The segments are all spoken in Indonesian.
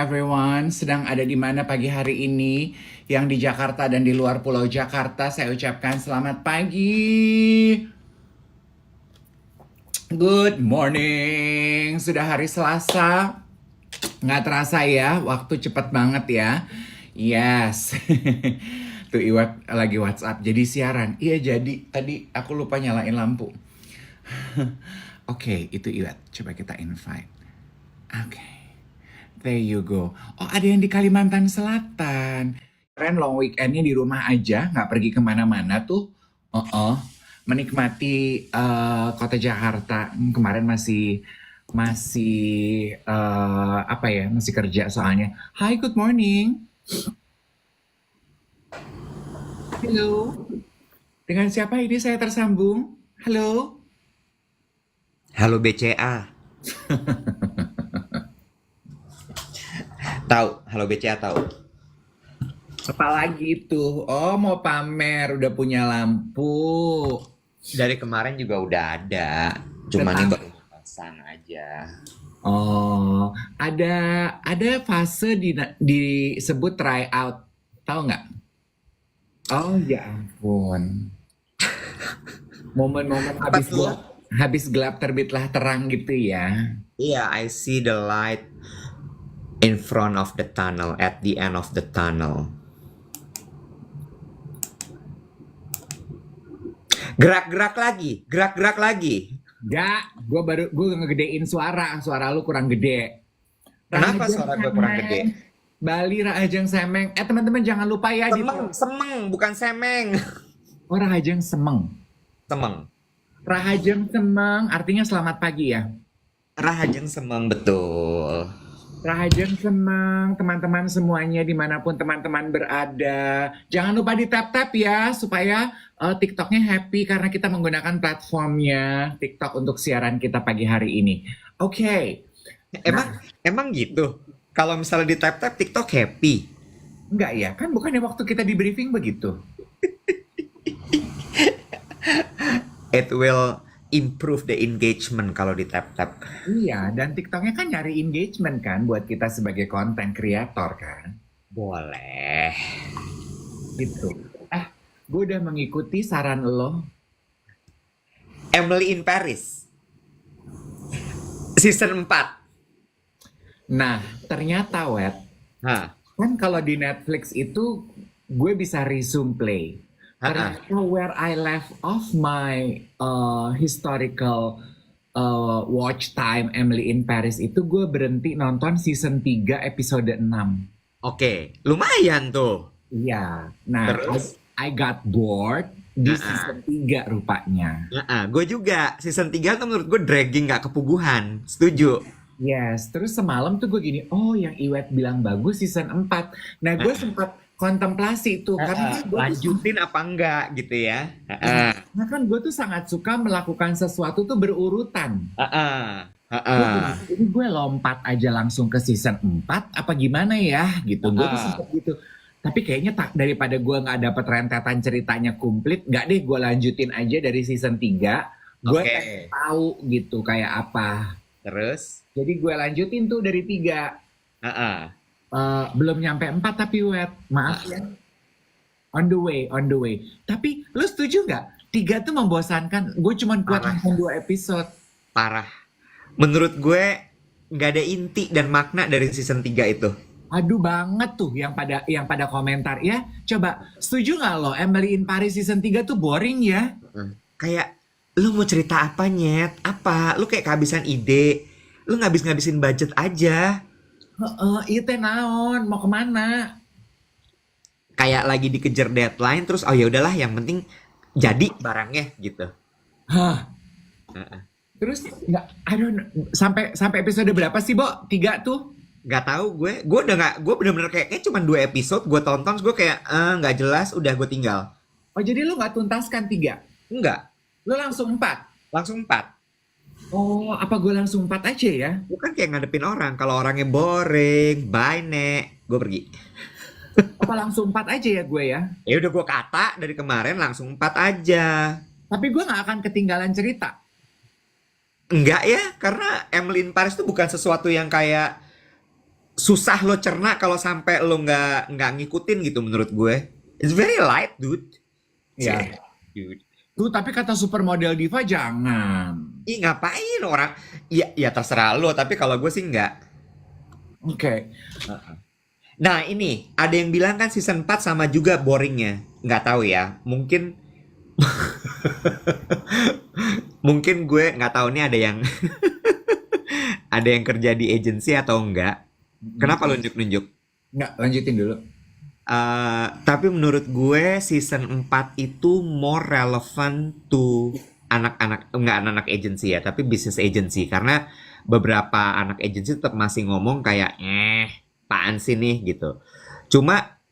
Everyone sedang ada di mana pagi hari ini? Yang di Jakarta dan di luar Pulau Jakarta, saya ucapkan selamat pagi. Good morning. Sudah hari Selasa. Nggak terasa ya, waktu cepat banget ya. Yes. Tuh Iwat lagi WhatsApp, jadi siaran. Iya jadi, tadi aku lupa nyalain lampu. Oke, itu Iwat. Coba kita invite. Oke. There you go. Oh, ada yang di Kalimantan Selatan. Keren long weekendnya di rumah aja, nggak pergi kemana-mana tuh. Menikmati kota Jakarta. Kemarin masih masih apa ya? Masih kerja soalnya. Hi, good morning. Hello. Dengan siapa ini saya tersambung? Halo. Halo BCA. Tahu, halo BCA tahu. Apalagi itu? Oh, mau pamer udah punya lampu. Dari kemarin juga udah ada. Cuman ini Tetap. baru mau pasang aja. Oh, ada fase disebut try out, tahu nggak? Oh ya ampun, momen-momen Apa tuh? habis gelap terbitlah terang gitu ya. Iya, I see the light in front of the tunnel, at the end of the tunnel. Gerak-gerak lagi, gerak-gerak lagi. Gak, gue ngegedein suara lu kurang gede. Kenapa Rahajang suara gue kurang Semeng, gede? Bali Rahajang Semeng. Teman-teman jangan lupa ya di Semeng, semeng, bukan semeng. Oh Rahajang Semeng. Semeng. Rahajang Semeng artinya selamat pagi ya. Rahajeng semeng, betul. Rahajeng senang teman-teman semuanya dimanapun teman-teman berada. Jangan lupa di tap-tap ya supaya TikToknya happy karena kita menggunakan platformnya TikTok untuk siaran kita pagi hari ini. Oke, Emang, nah emang gitu? Kalau misalnya di tap-tap TikTok happy. enggak ya, kan bukannya waktu kita di briefing begitu. It will improve the engagement kalau di tap-tap. Iya, dan TikToknya kan nyari engagement kan buat kita sebagai konten kreator kan. Boleh. Gitu. Gue udah mengikuti saran lo. Emily in Paris. Season 4. Nah, ternyata Wet, Hah. kan kalau di Netflix itu gue bisa resume play. Hah. Ternyata where I left off my historical watch time Emily in Paris itu gue berhenti nonton season 3 episode 6. Oke, lumayan tuh. Iya. Nah, Terus? I got bored di Hah. season 3 rupanya. Gue juga. Season 3 tuh menurut gue dragging gak kepuguhan. Setuju. Yes, terus semalam tuh gue gini, oh yang Iwet bilang bagus season 4. Nah, gue Hah. sempat kontemplasi tuh karena kan gue tuh Lanjutin apa enggak gitu ya. Iya, karena kan gue tuh sangat suka melakukan sesuatu tuh berurutan. Jadi gue lompat aja langsung ke season 4 apa gimana ya gitu. Gue tuh sempet gitu. Tapi kayaknya tak daripada gue nggak dapet rentetan ceritanya komplit, nggak deh gue lanjutin aja dari season 3. Gue pengen Oke. tahu gitu kayak apa. Terus? Jadi gue lanjutin tuh dari 3. Belum nyampe 4 tapi wet. Maaf ya. On the way, on the way. Tapi lu setuju nggak? 3 tuh membosankan. Gue cuman kuat Parah, nonton 2 episode. parah. Menurut gue nggak ada inti dan makna dari season 3 itu. Aduh banget tuh yang pada komentar ya. Coba setuju nggak lo Emily in Paris season 3 tuh boring ya? Kayak lu mau cerita apa nyet? Apa? Lu kayak kehabisan ide. Lu ngabis-ngabisin budget aja. Heeh, itu teh naon, mau kemana? Kayak lagi dikejar deadline terus oh ya udahlah yang penting jadi barangnya gitu. Hah, Heeh. terus nggak, I don't know. Sampai episode berapa sih, Bo? 3 tuh? Gak tahu gue udah nggak gue bener-bener kayaknya cuma 2 episode gue tonton terus gue kayak nggak jelas udah gue tinggal. Oh, jadi lu nggak tuntaskan 3? Enggak, Lu langsung 4? langsung 4. Oh, apa gue langsung 4 aja ya? Bukan kayak ngadepin orang kalau orangnya boring, bye nek, gue pergi. Apa langsung 4 aja ya gue ya? Ya udah gue kata dari kemarin langsung 4 aja. Tapi gue nggak akan ketinggalan cerita. Enggak ya, karena Emily in Paris tuh bukan sesuatu yang kayak susah lo cerna kalau sampai lo nggak ngikutin gitu menurut gue. It's very light, dude. Ya. Dude. Tuh, tapi kata supermodel diva jangan. Ih, ngapain orang? Ya, ya terserah lo, tapi kalau gue sih nggak. Oke. Nah, ini ada yang bilang kan season 4 sama juga boringnya. Nggak tahu ya. Mungkin mungkin gue nggak tahu nih ada yang ada yang kerja di agency atau enggak. Kenapa lo nunjuk-nunjuk? Nggak, lanjutin dulu. Tapi menurut gue season 4 itu more relevant to anak-anak, enggak anak-anak agency ya, tapi business agency. Karena beberapa anak agency tetap masih ngomong kayak, apaan sih nih gitu. Cuma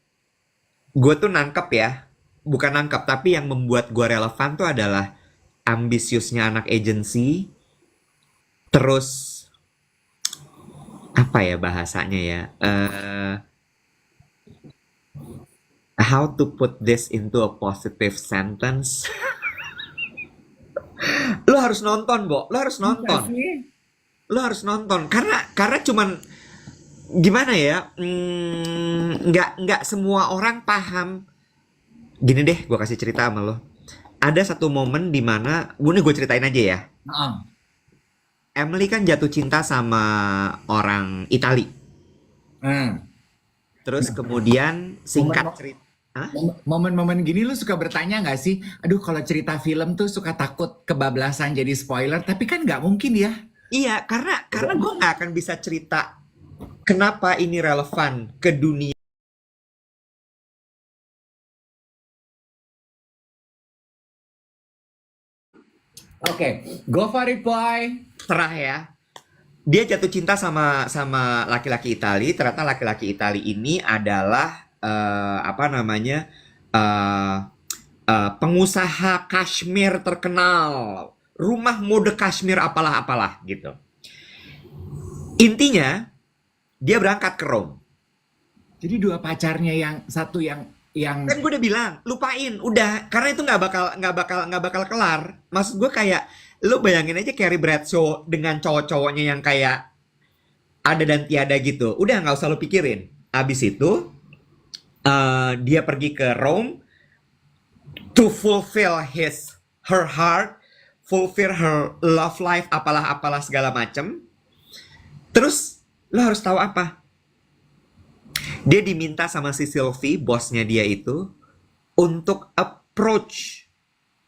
gue tuh nangkep ya, bukan nangkep, tapi yang membuat gue relevan tuh adalah ambisiusnya anak agency, terus apa ya bahasanya ya, how to put this into a positive sentence. Lo harus nonton, Bo. Lo harus nonton. Lo harus nonton karena cuman gimana ya? Nggak semua orang paham. Gini deh, gue kasih cerita sama lo. Ada satu momen di mana, gue ceritain aja ya. Emily kan jatuh cinta sama orang Itali. Terus kemudian singkat cerita. Momen-momen gini lu suka bertanya nggak sih? Aduh, kalau cerita film tuh suka takut kebablasan jadi spoiler, tapi kan nggak mungkin ya. Iya, karena gue nggak akan bisa cerita kenapa ini relevan ke dunia. Oke, go for it, boy. Terah ya. Dia jatuh cinta sama laki-laki Itali. Ternyata laki-laki Itali ini adalah apa namanya pengusaha kashmir terkenal, rumah mode kashmir apalah gitu. Intinya dia berangkat ke Rome. Jadi dua pacarnya, yang satu yang Kan gue udah bilang lupain, udah, karena itu nggak bakal kelar. Maksud gue kayak lu bayangin aja Carrie Bradshaw dengan cowok-cowoknya yang kayak ada dan tiada gitu. Udah nggak usah lu pikirin. Abis itu dia pergi ke Rome to fulfill her heart, fulfill her love life, apalah segala macem. Terus lo harus tahu apa? Dia diminta sama si Sylvie, bosnya dia itu, untuk approach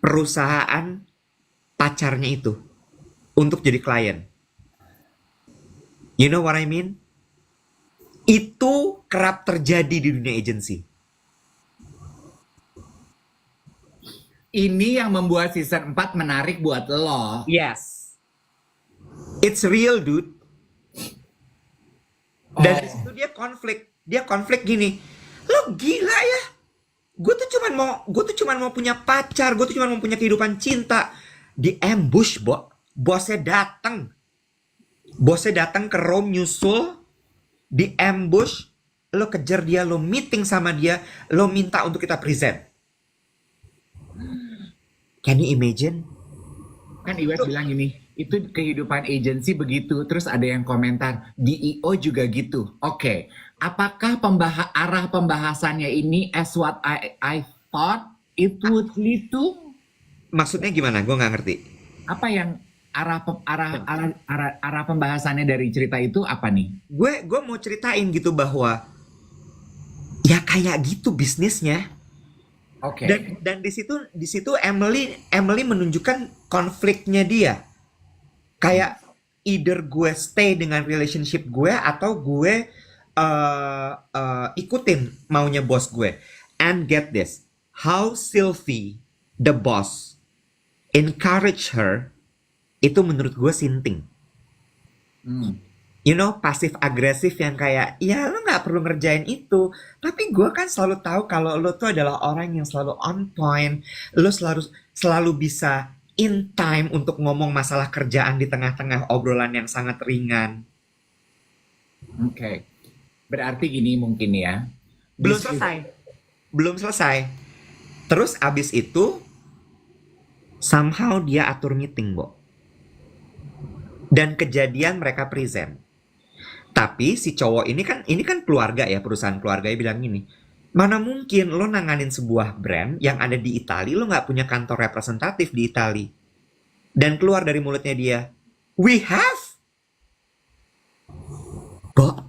perusahaan pacarnya itu untuk jadi klien. You know what I mean? Itu kerap terjadi di dunia agency. ini yang membuat season 4 menarik buat lo. Yes. It's real, dude. Dan di situ dia konflik gini. Lo gila ya? Gue tuh cuman mau punya pacar, gue tuh cuman mau punya kehidupan cinta. Di ambush, bosnya datang ke Rome nyusul, di ambush, lo kejar dia, lo meeting sama dia, lo minta untuk kita present. Can you imagine? Kan Iwet bilang gini, itu kehidupan agensi begitu. Terus ada yang komentar, di EO juga gitu. Oke, apakah arah pembahasannya ini as what I thought it would lead to? Maksudnya gimana? Gue nggak ngerti. Apa yang arah pembahasannya dari cerita itu apa nih? Gue mau ceritain gitu bahwa ya kayak gitu bisnisnya. Oke. Dan di situ Emily menunjukkan konfliknya dia. Kayak either gue stay dengan relationship gue atau gue ikutin maunya bos gue. And get this, how Sylvie, the boss, encourage her, itu menurut gue sinting. You know, pasif agresif yang kayak, ya lo nggak perlu ngerjain itu, tapi gue kan selalu tahu kalau lo tuh adalah orang yang selalu on point, lo selalu bisa in time untuk ngomong masalah kerjaan di tengah-tengah obrolan yang sangat ringan. Oke. Berarti gini mungkin ya. Belum selesai. Terus abis itu somehow dia atur meeting, Bo. Dan kejadian mereka present. Tapi si cowok ini kan keluarga ya, perusahaan keluarganya bilang gini, mana mungkin lo nanganin sebuah brand yang ada di Italia, lo nggak punya kantor representatif di Italia. Dan keluar dari mulutnya dia, we have, kok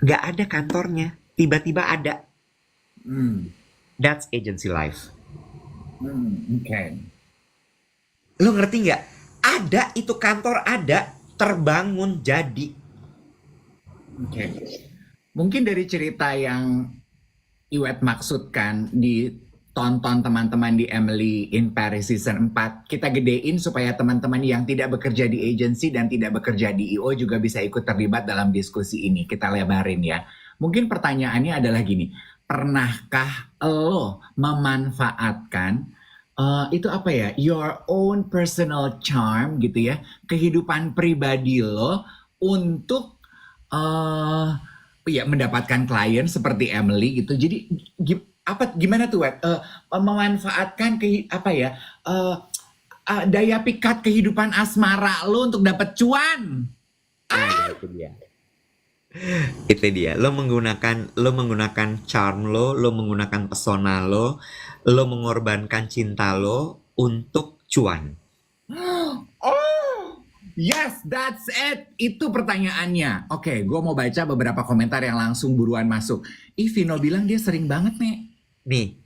nggak ada kantornya, tiba-tiba ada. Hmm. That's agency life. Oke. Lo ngerti nggak? Ada itu kantor ada, terbangun jadi. Oke. Mungkin dari cerita yang Iwet maksudkan ditonton teman-teman di Emily in Paris season 4, kita gedein supaya teman-teman yang tidak bekerja di agency dan tidak bekerja di IO juga bisa ikut terlibat dalam diskusi ini. Kita lebarin ya. Mungkin pertanyaannya adalah gini, pernahkah lo memanfaatkan itu apa ya, your own personal charm gitu ya, kehidupan pribadi lo untuk ya mendapatkan klien seperti Emily gitu. Jadi gimana tuh Wet? Memanfaatkan daya pikat kehidupan asmara lo untuk dapat cuan. Itu dia. Itu dia. Lo menggunakan charm lo menggunakan pesona lo mengorbankan cinta lo untuk cuan. Oh, yes, that's it. Itu pertanyaannya. Oke, gue mau baca beberapa komentar yang langsung buruan masuk. Vino bilang dia sering banget Nih,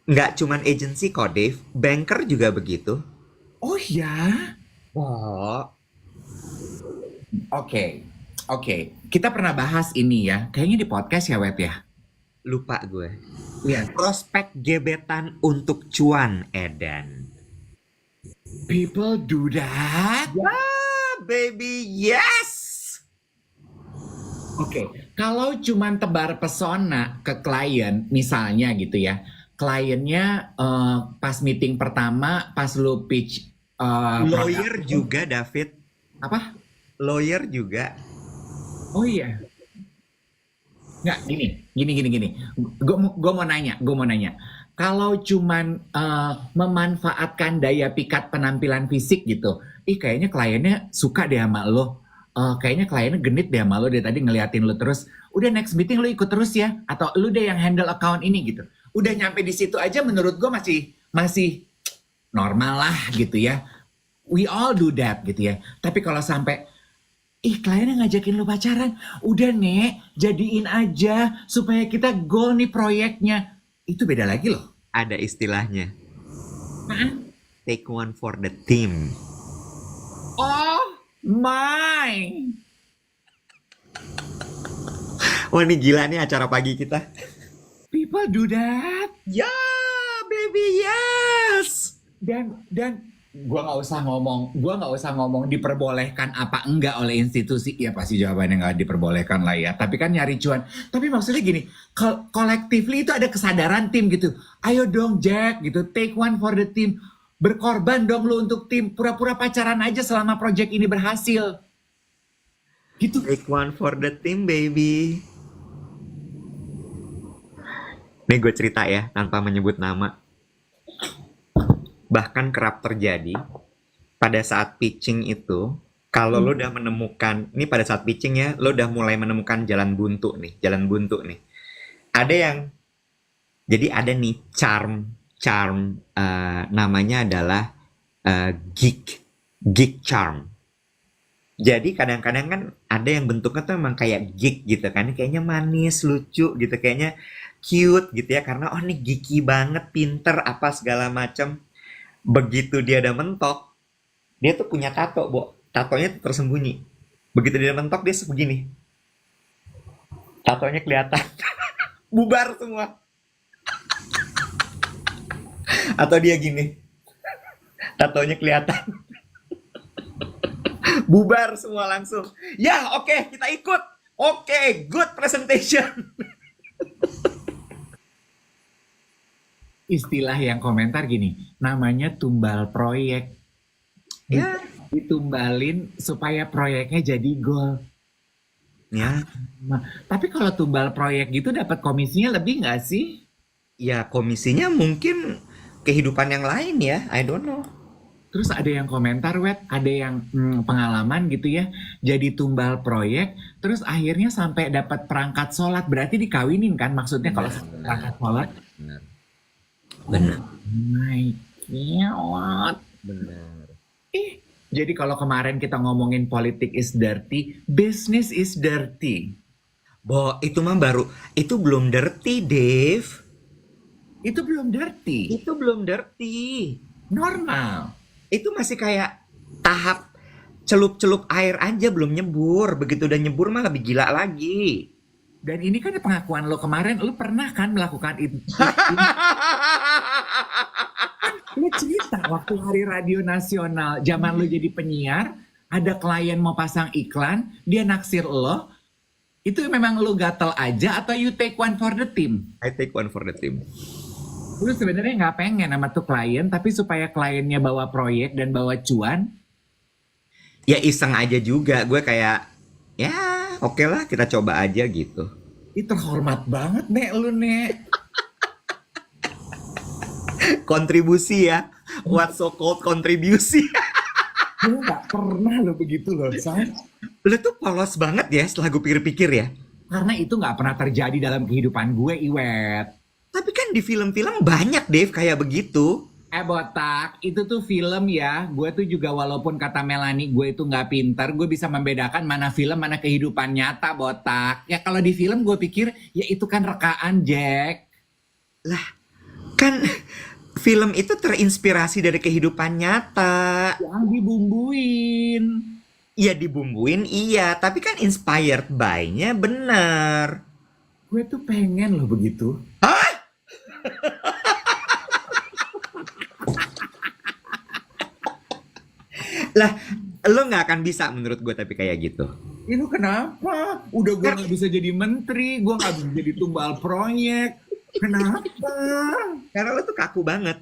nggak cuman agency kok, Dave. Banker juga begitu. Oh ya? Oh, Oke. Kita pernah bahas ini ya. Kayaknya di podcast ya, Wet ya? lupa gue. Iya. Prospek gebetan untuk cuan, Edan. People do that? Ah, baby, yes! Oke, kalau cuman tebar pesona ke klien, misalnya gitu ya, kliennya pas meeting pertama, pas lu pitch Lawyer juga, David. apa? Lawyer juga. Oh iya, nggak gini. Gue mau nanya. Kalau cuman memanfaatkan daya pikat penampilan fisik gitu, kayaknya kliennya suka deh sama lo. Kayaknya kliennya genit deh sama lo dari tadi ngeliatin lo terus. Udah next meeting lo ikut terus ya, atau lo deh yang handle account ini gitu. Udah nyampe di situ aja menurut gue masih normal lah gitu ya. We all do that gitu ya. Tapi kalau sampai kliennya ngajakin lo pacaran, udah Nek, jadiin aja supaya kita goal nih proyeknya. Itu beda lagi loh. Ada istilahnya. Hah? Take one for the team. Oh my. Wah, ini gila nih acara pagi kita. People do that. Ya, baby, yes. Dan gua nggak usah ngomong diperbolehkan apa enggak oleh institusi. Ya pasti jawabannya nggak diperbolehkan lah ya. Tapi kan nyari cuan. Tapi maksudnya gini, collectively itu ada kesadaran tim gitu. Ayo dong Jack gitu, take one for the team. Berkorban dong lu untuk tim. Pura-pura pacaran aja selama project ini berhasil. Gitu. Take one for the team, baby. Nih gue cerita ya, tanpa menyebut nama. Bahkan kerap terjadi pada saat pitching itu, kalau lo udah menemukan, ini pada saat pitching ya, lo udah mulai menemukan jalan buntu nih. Ada yang, jadi ada nih charm, namanya adalah geek charm. Jadi kadang-kadang kan ada yang bentuknya tuh emang kayak geek gitu kan, kayaknya manis, lucu gitu, kayaknya cute gitu ya, karena nih geeky banget, pinter, apa segala macem. Begitu dia udah mentok, dia tuh punya tato, tatonya tuh tersembunyi. Begitu dia mentok, dia sebegini. Tatonya kelihatan. Bubar semua. Atau dia gini. Tatonya kelihatan. Bubar semua langsung. Ya, oke, kita ikut. Oke, good presentation. Istilah yang komentar gini, namanya tumbal proyek. Ya. Ditumbalin supaya proyeknya jadi goal. Ya. Tapi kalau tumbal proyek gitu dapat komisinya lebih nggak sih? Ya, komisinya mungkin kehidupan yang lain ya. I don't know. Terus ada yang komentar, ada yang pengalaman gitu ya, jadi tumbal proyek, terus akhirnya sampai dapat perangkat sholat, berarti dikawinin kan maksudnya kalau perangkat sholat? Benar. Oh my God. Benar. Jadi kalau kemarin kita ngomongin politik is dirty, business is dirty. Itu mah baru, itu belum dirty, Dave. Itu belum dirty. Itu belum dirty. Normal. Itu masih kayak tahap celup-celup air aja, belum nyebur. Begitu udah nyebur mah lebih gila lagi. Dan ini kan pengakuan lo kemarin, lo pernah kan melakukan itu? Lo cerita waktu hari radio nasional, zaman lo jadi penyiar, ada klien mau pasang iklan, dia naksir lo, itu memang lo gatel aja atau you take one for the team? I take one for the team. Lu sebenarnya nggak pengen sama tuh klien, tapi supaya kliennya bawa proyek dan bawa cuan. Ya iseng aja juga, gue kayak, ya oke lah kita coba aja gitu. Itu terhormat banget, Nek, lu, Nek. Kontribusi ya, what so called kontribusi. Gue nggak pernah lo begitu loh, Say. Lu tuh polos banget ya setelah gue pikir-pikir ya. Karena itu nggak pernah terjadi dalam kehidupan gue, Iwet. Tapi kan di film-film banyak, Dave, kayak begitu. Botak, itu tuh film ya. Gue tuh juga walaupun kata Melanie gue itu nggak pintar, gue bisa membedakan mana film, mana kehidupan nyata, Botak. Ya kalau di film gue pikir, ya itu kan rekaan, Jack. Lah, kan film itu terinspirasi dari kehidupan nyata. Yang dibumbuin. Ya dibumbuin, iya. Tapi kan inspired by-nya bener. Gue tuh pengen loh begitu. Hah? Lah, lo nggak akan bisa menurut gue tapi kayak gitu. Ini kenapa? Udah gue nggak bisa jadi menteri, gue nggak bisa jadi tumbal proyek. Kenapa? Karena lo tuh kaku banget.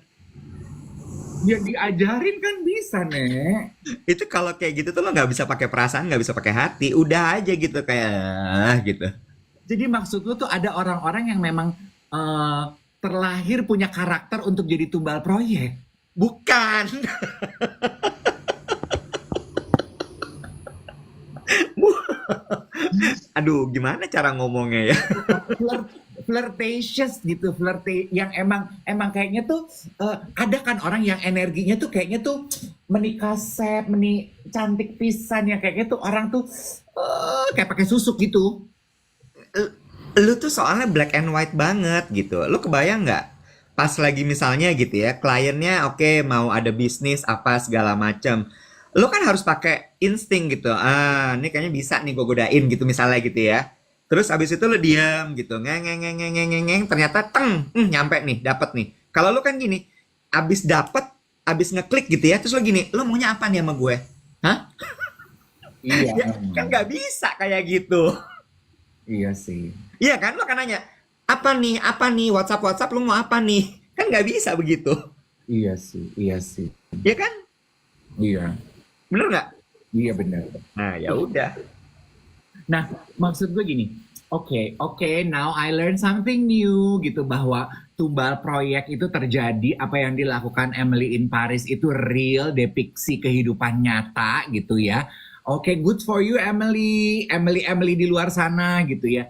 Ya diajarin kan bisa, Nek. Itu kalau kayak gitu tuh lo nggak bisa pakai perasaan, nggak bisa pakai hati. Udah aja gitu kayak gitu. Jadi maksud lu tuh ada orang-orang yang memang terlahir punya karakter untuk jadi tumbal proyek. Bukan. Aduh, gimana cara ngomongnya ya? Flirtatious gitu, yang emang kayaknya tuh ada kan orang yang energinya tuh kayaknya tuh menikasep, cantik pisan ya kayaknya tuh orang tuh kayak pakai susuk gitu. Lu tuh soalnya black and white banget gitu. Lu kebayang nggak? Pas lagi misalnya gitu ya, kliennya oke, mau ada bisnis apa segala macam. Lu kan harus pakai insting gitu. Ini kayaknya bisa nih gue godain gitu misalnya gitu ya. Terus abis itu lu diam gitu, ngeng, ternyata nyampe nih, dapet nih. Kalau lu kan gini, abis ngeklik gitu ya, terus lu gini, lu maunya apa nih sama gue? Hah? Iya. Ya, kan nggak bisa kayak gitu. Iya sih. Iya kan, lu kan nanya, apa nih, WhatsApp lu mau apa nih? Kan nggak bisa begitu. Iya sih. Iya kan? Iya. Bener nggak? Iya benar. Nah, ya udah. Nah, maksud gue gini, oke, now I learn something new gitu bahwa tumbal proyek itu terjadi, apa yang dilakukan Emily in Paris itu real, depiksi kehidupan nyata gitu ya. Oke, good for you Emily di luar sana gitu ya.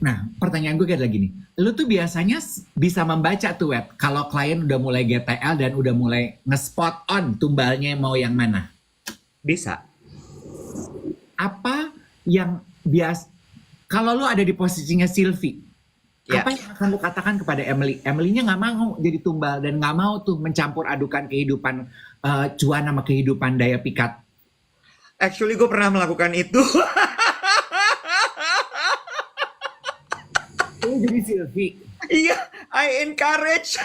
Nah, pertanyaan gue kayak gini, lu tuh biasanya bisa membaca tuh kalau klien udah mulai GTL dan udah mulai nge-spot on tumbalnya mau yang mana? Bisa. Apa yang kalau lu ada di posisinya Sylvie, apa yang akan lu katakan kepada Emily? Emily-nya nggak mau jadi tumbal dan nggak mau tuh mencampur adukan kehidupan cuan sama kehidupan daya pikat. Actually gue pernah melakukan itu. Lu jadi Sylvie. Iya, I encourage.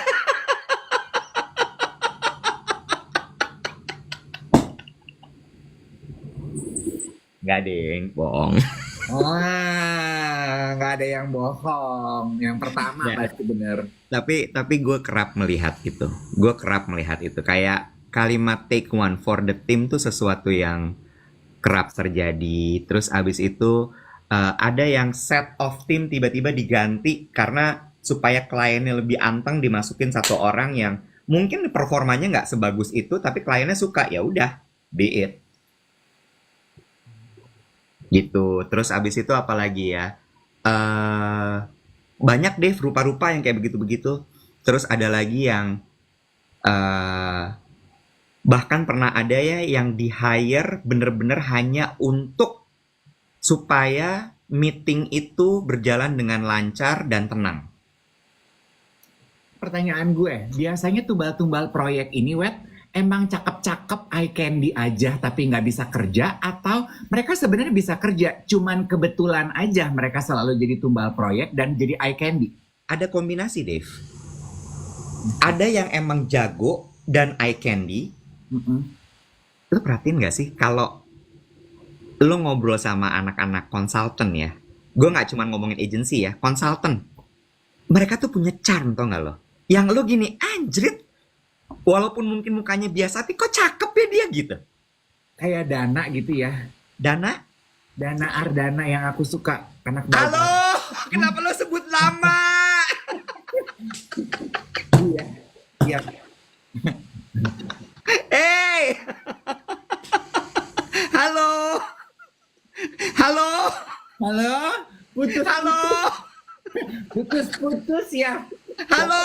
Nggak deng, bohong. Wah, nggak ada yang bohong. Yang pertama pasti bener. Tapi gue kerap melihat itu. Kayak kalimat take one for the team tuh sesuatu yang kerap terjadi. Terus abis itu ada yang set of team tiba-tiba diganti karena supaya kliennya lebih anteng dimasukin satu orang yang Mungkin performanya nggak sebagus itu, tapi kliennya suka, ya udah, be it. Gitu. Terus abis itu apa lagi ya? eh Banyak deh rupa-rupa yang kayak begitu-begitu. Terus ada lagi yang eh bahkan pernah ada ya yang di hire bener-bener hanya untuk supaya meeting itu berjalan dengan lancar dan tenang. Pertanyaan gue, biasanya tumbal-tumbal proyek ini, Wet, emang cakep-cakep eye candy aja tapi nggak bisa kerja, atau mereka sebenarnya bisa kerja, cuman kebetulan aja mereka selalu jadi tumbal proyek dan jadi eye candy? Ada kombinasi, Dave. Ada yang emang jago dan eye candy. Mm-mm. Lu perhatiin gak sih kalau lu ngobrol sama anak-anak konsultan ya? Gue nggak cuma ngomongin agency ya, konsultan. Mereka tuh punya charm, tau gak lo? Yang lu gini, anjrit. Walaupun mungkin mukanya biasa, tapi kok cakep ya dia gitu. Kayak Dana gitu ya. Dana? Dana Ardana yang aku suka, anak baru. Halo, kenapa lo sebut lama? Iya. Iya. Hey, halo, halo, Halo? Putus, halo, putus ya. halo.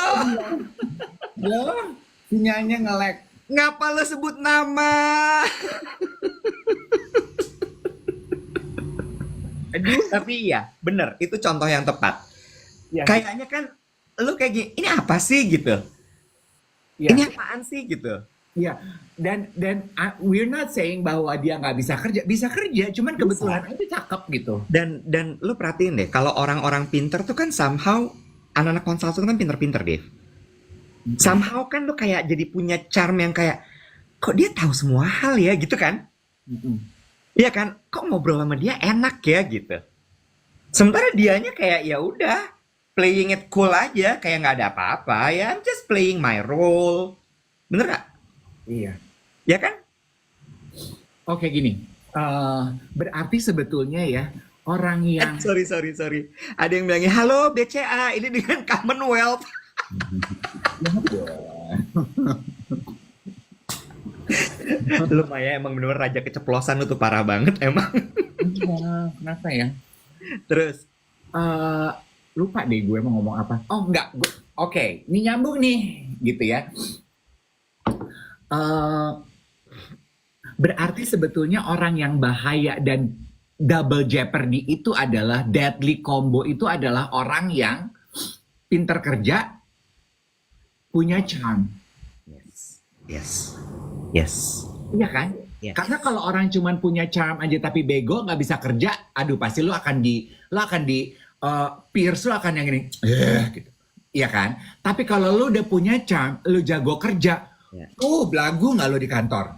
Halo? Sinyalnya nge-lag. Ngapa lo sebut nama? Aduh. Tapi iya, bener, itu contoh yang tepat. Ya, Kayaknya kan lo kayak gini, ini apa sih gitu? ya, Ini apaan sih gitu? ya. Dan we're not saying bahwa dia nggak bisa kerja, cuman kebetulan aja cakep gitu. Dan lo perhatiin deh, kalau orang-orang pinter tuh kan somehow anak-anak konsultan kan pinter-pinter deh. Somehow kan lo kayak jadi punya charm yang kayak kok dia tahu semua hal ya gitu kan? Mm-mm. Iya kan? Kok ngobrol sama dia enak ya gitu. Sementara dianya kayak ya udah playing it cool aja, kayak nggak ada apa-apa ya. I'm just playing my role. Bener gak? Iya. Ya kan? Oke gini, berarti sebetulnya ya orang yang Sorry. Ada yang bilangnya, halo BCA, ini dengan Commonwealth. Lumayan emang bener raja keceplosan lu tuh parah banget emang. Kenapa ya? Terus, Eh, lupa deh gue mau ngomong apa. Oh enggak, oke, ini nyambung nih, gitu ya. Eh, berarti sebetulnya orang yang bahaya dan double jeopardy itu adalah deadly combo itu adalah orang yang pinter kerja, punya charm. yes. Iya kan? Yes. Karena kalau orang cuman punya charm aja tapi bego nggak bisa kerja, aduh pasti lu akan di peers lu akan yang ini, gitu. Iya kan? Tapi kalau lu udah punya charm, lu jago kerja, Ya. belagu nggak lu di kantor?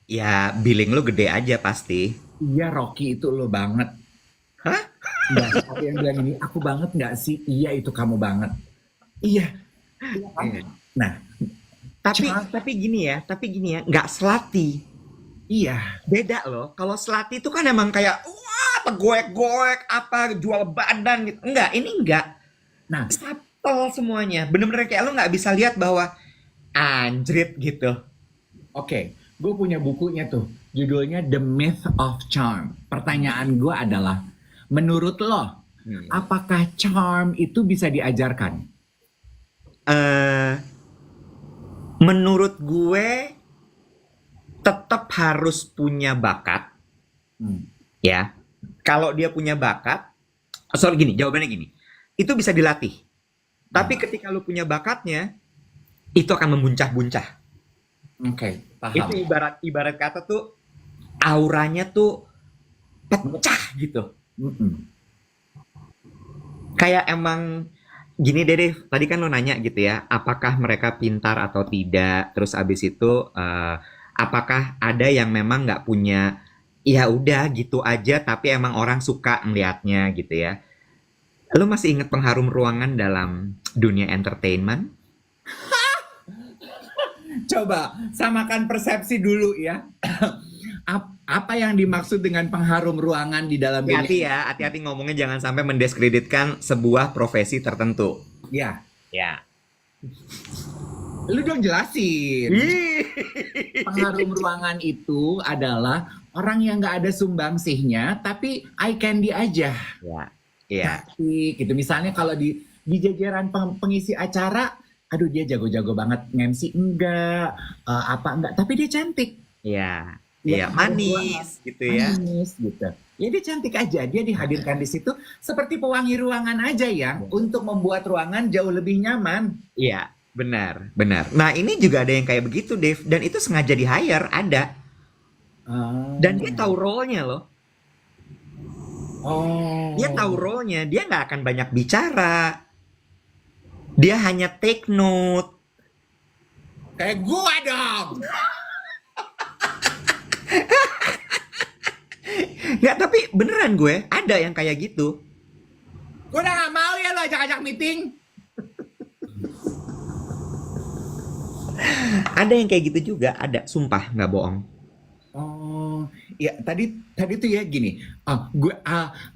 Ya, billing lu gede aja pasti. Iya Rocky itu lu banget. Hah? Nggak, ada yang bilang ini, aku banget nggak sih? Iya itu kamu banget. Iya. Iya kan? Iya. Nah, Tapi gini ya, nggak slutty. iya. Beda loh. Kalau slutty itu kan emang kayak wah, goek-goek apa jual badan gitu. Enggak, ini enggak. Nah, Subtle semuanya. Bener-bener kayak lu nggak bisa lihat bahwa anjrit gitu. oke, gue punya bukunya tuh. Judulnya The Myth of Charm. Pertanyaan gue adalah, menurut lo, apakah charm itu bisa diajarkan? eh Menurut gue tetap harus punya bakat Hmm. ya. Kalau dia punya bakat, gini, jawabannya gini. Itu bisa dilatih. Tapi ketika lu punya bakatnya, itu akan membuncah-buncah. Oke, Itu paham. ibarat kata tuh auranya tuh pecah gitu. Mm-mm. Kayak emang gini deh, Dev. Tadi kan lo nanya gitu ya, apakah mereka pintar atau tidak? Terus abis itu apakah ada yang memang nggak punya, ya udah gitu aja, tapi emang orang suka melihatnya gitu ya. Lo masih inget pengharum ruangan dalam dunia entertainment? Coba samakan persepsi dulu ya. Apa yang dimaksud dengan pengharum ruangan di dalam Hati-hati dunia? ya, hati-hati ngomongnya jangan sampai mendiskreditkan sebuah profesi tertentu. Ya, Ya. Lu dong jelasin. Ih. Pengharum ruangan itu adalah orang yang nggak ada sumbangsihnya, tapi eye candy aja. Ya, iya. Cantik gitu. Misalnya kalau di jajaran pengisi acara, aduh dia jago-jago banget nge-MC enggak, apa enggak, tapi dia cantik. Iya. Dia Iya, pengharum ruangan, manis gitu ya. manis gitu. Ya dia cantik aja, dia dihadirkan di situ seperti pewangi ruangan aja ya, untuk membuat ruangan jauh lebih nyaman. Iya, benar, benar. Nah, ini juga ada yang kayak begitu, Dave, dan itu sengaja di-hire, ada. Dan dia tahu role-nya loh. Dia tahu role-nya, dia nggak akan banyak bicara. Dia hanya take note. Kayak gua dong. Nggak, tapi beneran gue, ada yang kayak gitu. Gua udah gak mau ya lo ajak-ajak meeting. Ada yang kayak gitu juga, ada, sumpah, nggak bohong. Oh, ya tadi tuh ya gini.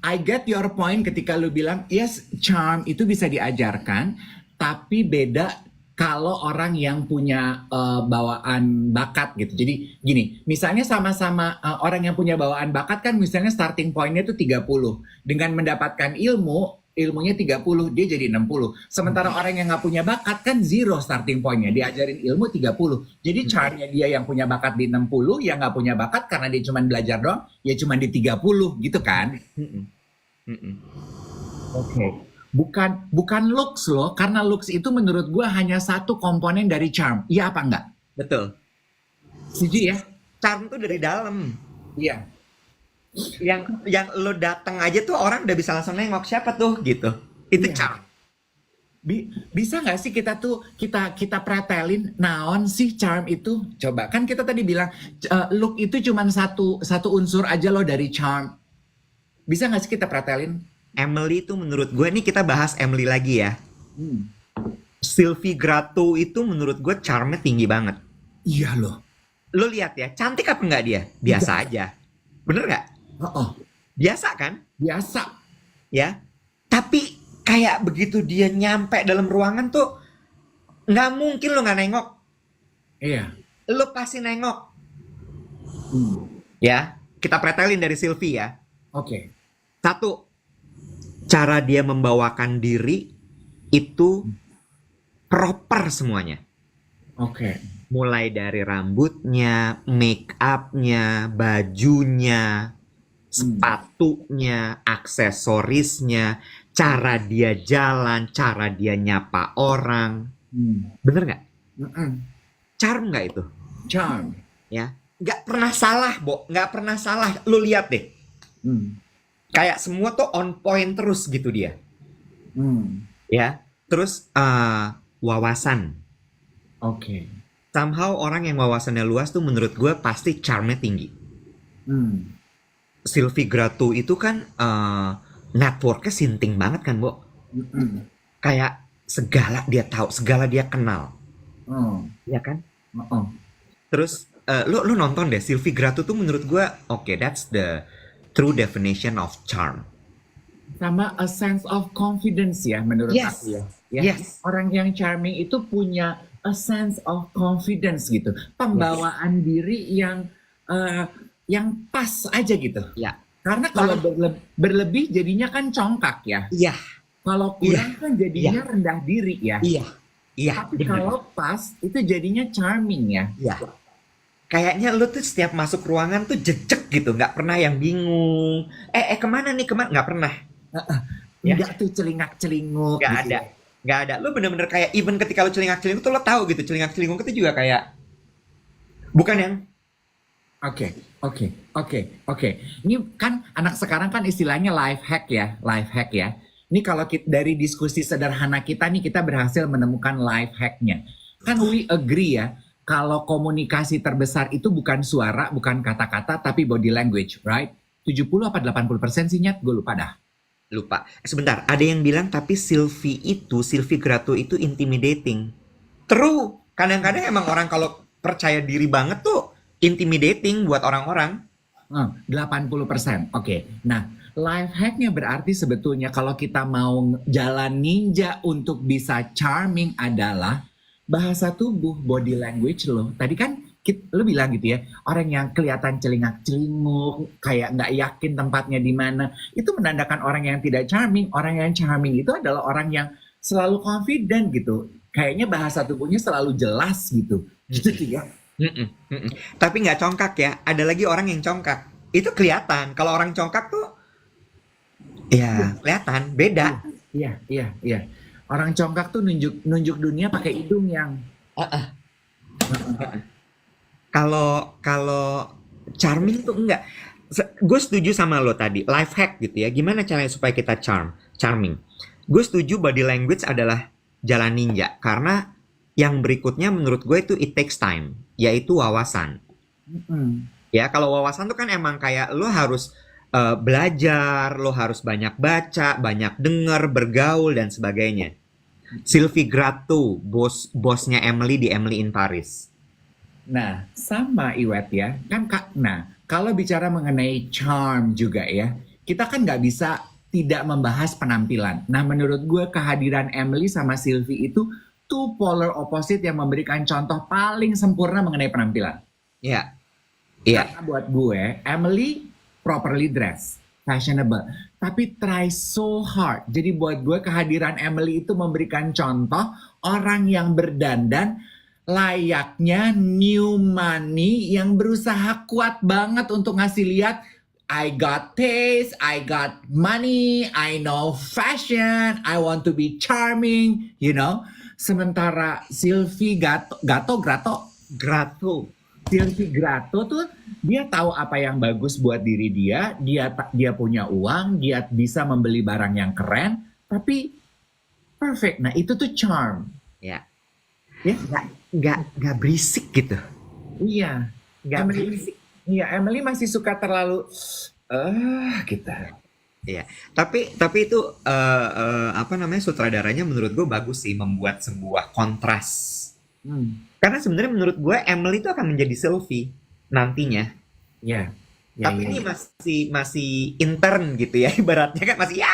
I get your point ketika lu bilang yes, charm itu bisa diajarkan, tapi beda kalau orang yang punya bawaan bakat gitu. Jadi gini, misalnya sama-sama orang yang punya bawaan bakat kan misalnya starting point-nya tuh 30. Dengan mendapatkan ilmunya 30, dia jadi 60. Sementara orang yang nggak punya bakat kan zero starting point-nya, diajarin ilmu 30. Jadi charm-nya dia yang punya bakat di 60, yang nggak punya bakat karena dia cuma belajar doang, ya cuma di 30 gitu kan. Mm-mm. Mm-mm. Oke. Bukan looks loh, karena looks itu menurut gua hanya satu komponen dari charm. Iya apa enggak? Betul. Setuju ya? Charm tuh dari dalam. Iya. Yang lo datang aja tuh orang udah bisa langsung nengok siapa tuh gitu. Itu Iya. charm. Bisa nggak sih kita pretelin naon sih charm itu? Coba kan kita tadi bilang look itu cuma satu unsur aja loh dari charm. Bisa nggak sih kita pretelin? Emily itu menurut gue, nih kita bahas Emily lagi ya. Hmm. Sylvie Grato itu menurut gue charmnya tinggi banget. Iya loh. Lo lihat ya, cantik apa enggak dia? Biasa aja. Bener nggak? Oh, Biasa kan? biasa. Ya. Tapi kayak begitu dia nyampe dalam ruangan tuh nggak mungkin lo nggak nengok. Iya. Lo pasti nengok. Hmm. Ya. Kita pretelin dari Sylvie ya. Oke. Satu, cara dia membawakan diri itu proper semuanya. Oke. Mulai dari rambutnya, make up-nya, bajunya, sepatunya, aksesorisnya, cara dia jalan, cara dia nyapa orang. Bener nggak? Mm-mm. Charm nggak itu? Charm. Ya, nggak pernah salah, Bo. Nggak pernah salah. Lu lihat deh. Kayak semua tuh on point terus gitu dia. Ya. Terus wawasan. Oke. Somehow orang yang wawasannya luas tuh menurut gue pasti charmnya tinggi. Sylvie Grato itu kan networknya sinting banget kan, Bo. Kayak segala dia tahu, segala dia kenal. Ya kan? Terus lu nonton deh, Sylvie Grato tuh menurut gue, oke, that's the true definition of charm. Sama a sense of confidence ya menurut Yes. aku ya. Yes. Orang yang charming itu punya a sense of confidence gitu. Pembawaan diri yang pas aja gitu. Ya. Karena kalau berlebih jadinya kan congkak ya. Iya. Kalau kurang kan jadinya rendah diri ya. Iya. Iya. Tapi kalau pas itu jadinya charming ya. Iya. Kayaknya lu tuh setiap masuk ruangan tuh jejek gitu, nggak pernah yang bingung. Kemana nih, nggak pernah. Ya. Enggak tuh celingak-celinguk Nggak gitu. ada, nggak ada. Lu bener-bener kayak even ketika lu celingak-celinguk tuh lo tahu gitu, celingak-celinguk itu juga kayak bukan yang Oke. Ini kan anak sekarang kan istilahnya life hack ya. Ini kalau dari diskusi sederhana kita nih, kita berhasil menemukan life hacknya. Kan we agree ya, kalau komunikasi terbesar itu bukan suara, bukan kata-kata, tapi body language, right? 70 apa 80% sih, Nyat? Gue lupa dah. lupa. Sebentar, ada yang bilang tapi Sylvie Grato itu intimidating. True. Kadang-kadang emang orang kalau percaya diri banget tuh intimidating buat orang-orang. 80%. Oke. Nah, life hacknya berarti sebetulnya kalau kita mau jalan ninja untuk bisa charming adalah bahasa tubuh, body language lo. Tadi kan lo bilang gitu ya, orang yang kelihatan celingak-celinguk, kayak nggak yakin tempatnya di mana, itu menandakan orang yang tidak charming. Orang yang charming itu adalah orang yang selalu confident gitu. Kayaknya bahasa tubuhnya selalu jelas gitu. Gitu sih ya. Mm-mm, mm-mm. Tapi nggak congkak ya. Ada lagi orang yang congkak. Itu kelihatan. Kalau orang congkak tuh, ya kelihatan beda. Iya, iya, iya. Orang congkak tuh nunjuk dunia pakai hidung yang Kalau kalau charming tuh enggak. Gue setuju sama lo tadi. Life hack gitu ya. Gimana caranya supaya kita charming? Gue setuju body language adalah jalan ninja. Karena yang berikutnya menurut gue itu it takes time. Yaitu wawasan. mm, Ya, kalau wawasan tuh kan emang kayak lo harus belajar, lo harus banyak baca, banyak denger, bergaul dan sebagainya. Sylvie Grato, bosnya Emily di Emily in Paris. Nah, sama Iwet ya. Kan Kak, nah, kalau bicara mengenai charm juga ya, kita kan nggak bisa tidak membahas penampilan. Nah, menurut gue kehadiran Emily sama Sylvie itu two polar opposite yang memberikan contoh paling sempurna mengenai penampilan. Iya, iya, Karena buat gue, Emily properly dressed, fashionable, tapi try so hard. Jadi buat gue kehadiran Emily itu memberikan contoh orang yang berdandan layaknya new money yang berusaha kuat banget untuk ngasih lihat I got taste, I got money, I know fashion, I want to be charming, you know. Sementara Sylvie Grato. Sylvie Grato tuh dia tahu apa yang bagus buat diri dia, dia punya uang, dia bisa membeli barang yang keren, tapi perfect. Nah, itu tuh charm. Ya, Ya, nggak berisik gitu. iya. Nggak Emily, berisik. iya, Emily masih suka terlalu gitu. Iya, tapi itu apa namanya sutradaranya menurut gue bagus sih membuat sebuah kontras. Hmm. Karena sebenarnya menurut gue Emily itu akan menjadi Sylvie nantinya. Ya, ya, Tapi ya, ini ya. masih intern gitu ya ibaratnya kan masih ya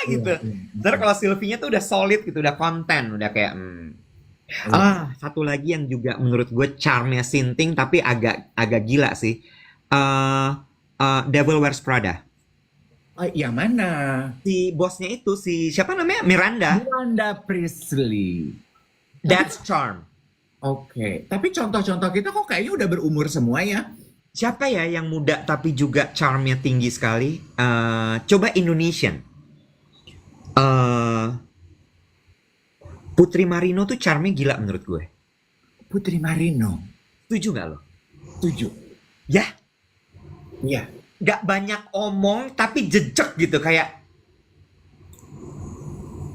Iya, gitu. iya, Ntar iya. kalau Sylvie-nya tuh udah solid gitu, udah konten, udah kayak Iya. satu lagi yang juga menurut gue charmnya Sinting tapi agak gila sih. Eh Devil Wears Prada. Oh, yang mana? Si bosnya itu si siapa namanya? Miranda. Miranda Priestley. Tapi That's charm. oke, tapi contoh-contoh kita kok kayaknya udah berumur semua ya. Siapa ya yang muda tapi juga charmnya tinggi sekali? Coba Indonesian. Eh Putri Marino tuh charmnya gila menurut gue. Putri Marino, Setuju nggak lo? setuju. Ya, Iya, nggak banyak omong tapi jejak gitu kayak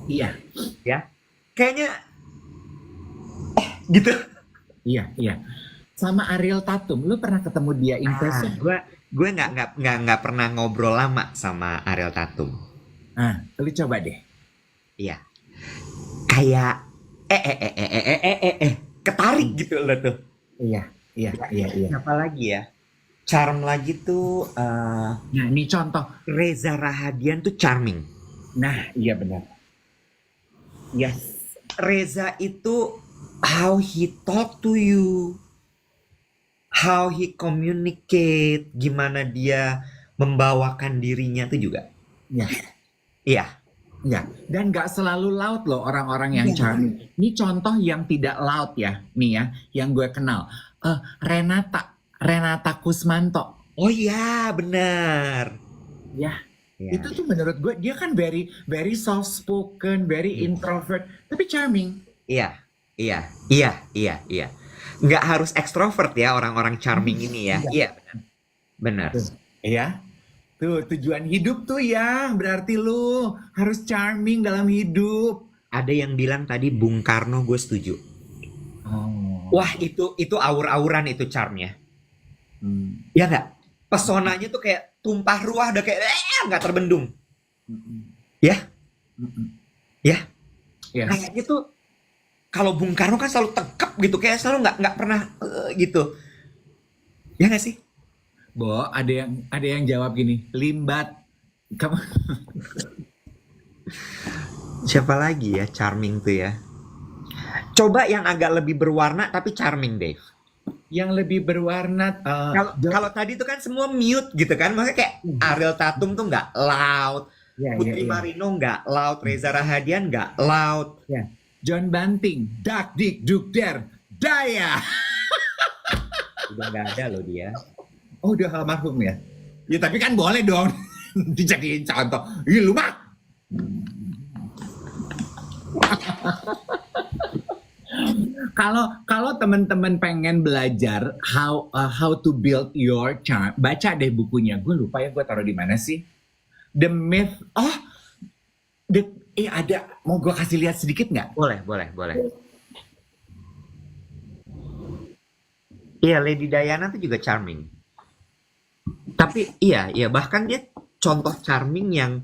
iya, ya. Kayaknya gitu. iya, iya. Sama Ariel Tatum, lu pernah ketemu dia in person? Gue nggak pernah ngobrol lama sama Ariel Tatum. Ah, lu coba deh. Iya. Kayak ketarik gitu loh tuh. Iya, iya, iya, iya. Apa lagi ya? Charm lagi tuh Nah, ini contoh. Reza Rahadian tuh charming. Nah, iya benar. Yes. Reza itu how he talk to you, how he communicate, gimana dia membawakan dirinya tuh juga. Iya, Iya. iya. Dan nggak selalu loud loh orang-orang yang Iya. charming. Ini contoh yang tidak loud ya, nih ya, yang gue kenal. Renata Kusmanto. Oh iya, benar. Ya, Iya. itu tuh menurut gue dia kan very very soft spoken, very introvert, tapi charming. Iya, iya, iya, iya, iya. Nggak harus ekstrovert ya orang-orang charming ini ya. Iya. Iya, benar. Tuh, ya. Tuh tujuan hidup tuh ya, berarti lu harus charming dalam hidup. Ada yang bilang tadi Bung Karno, gue setuju. Oh. Wah, itu aur-auran itu charmnya. Hmm. Ya nggak? Pesonanya tuh kayak tumpah ruah, udah kayak nggak terbendung. Mm-mm. Ya, Mm-mm. ya. Yes. Kayaknya tuh kalau Bung Karno kan selalu tekap gitu, kayak selalu nggak pernah gitu. Ya nggak sih? Bo, ada yang jawab gini, Limbat. Kamu Siapa lagi ya charming tuh ya? Coba yang agak lebih berwarna tapi charming, Dave. Yang lebih berwarna. Kalau tadi itu kan semua mute gitu kan, maksudnya kayak Ariel Tatum tuh nggak loud, Ya, Putri Marino nggak loud, Reza Rahadian nggak loud. Ya. John Banting, dak dik duk der, daya. Udah nggak ada loh dia. Oh, udah almarhum ya? Ya tapi kan boleh dong dijadiin contoh. Ih, lu mah. Kalau teman-teman pengen belajar how to build your charm, baca deh bukunya. Gue lupa ya gue taruh di mana sih. The Myth. Oh, ada. Mau gue kasih lihat sedikit nggak? Boleh. Iya, Lady Diana tuh juga charming. Tapi iya bahkan dia contoh charming yang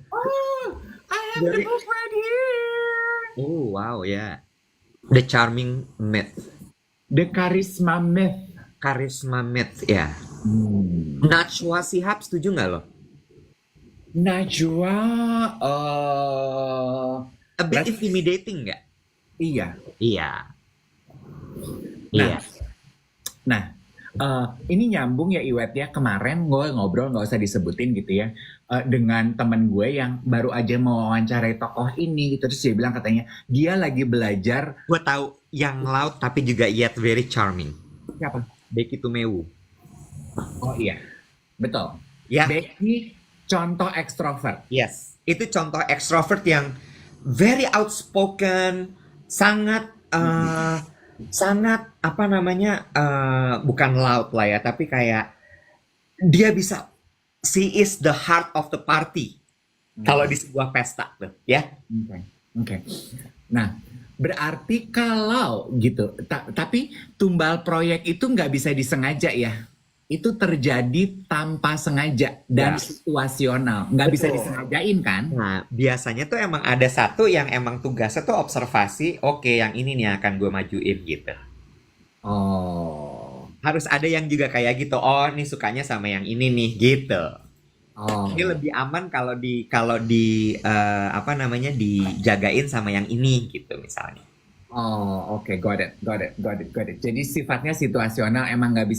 I have the dari book right here. oh wow ya. The Charming Myth, The Charisma Myth. Charisma Myth ya. Najwa Shihab setuju nggak lo? Najwa, A bit intimidating nggak? iya. Iya. Nah, Nah, ini nyambung ya Iwet ya. Kemarin gue ngobrol, nggak usah disebutin gitu ya, dengan temen gue yang baru aja mau wawancarai tokoh ini gitu. Terus dia bilang katanya dia lagi belajar. Gue tahu yang loud tapi juga yet very charming. Siapa? Becky Tumewu. Oh iya, betul. Ya. Becky contoh ekstrovert. Yes. Itu contoh ekstrovert yang very outspoken, sangat sangat apa namanya, bukan loud lah ya, tapi kayak dia bisa, she is the heart of the party kalau di sebuah pesta tuh ya. Oke. Nah, berarti kalau gitu, tapi tumbal proyek itu nggak bisa disengaja ya. Itu terjadi tanpa sengaja dan situasional, nggak bisa disengajain kan? Nah, biasanya tuh emang ada satu yang emang tugasnya tuh observasi, oke yang ini nih akan gue majuin gitu. Oh. Harus ada yang juga kayak gitu, oh nih sukanya sama yang ini nih gitu. Oh. Ini lebih aman kalau di apa namanya, dijagain sama yang ini gitu misalnya. Oh, oke, got it. Jadi sifatnya situasional, emang nggak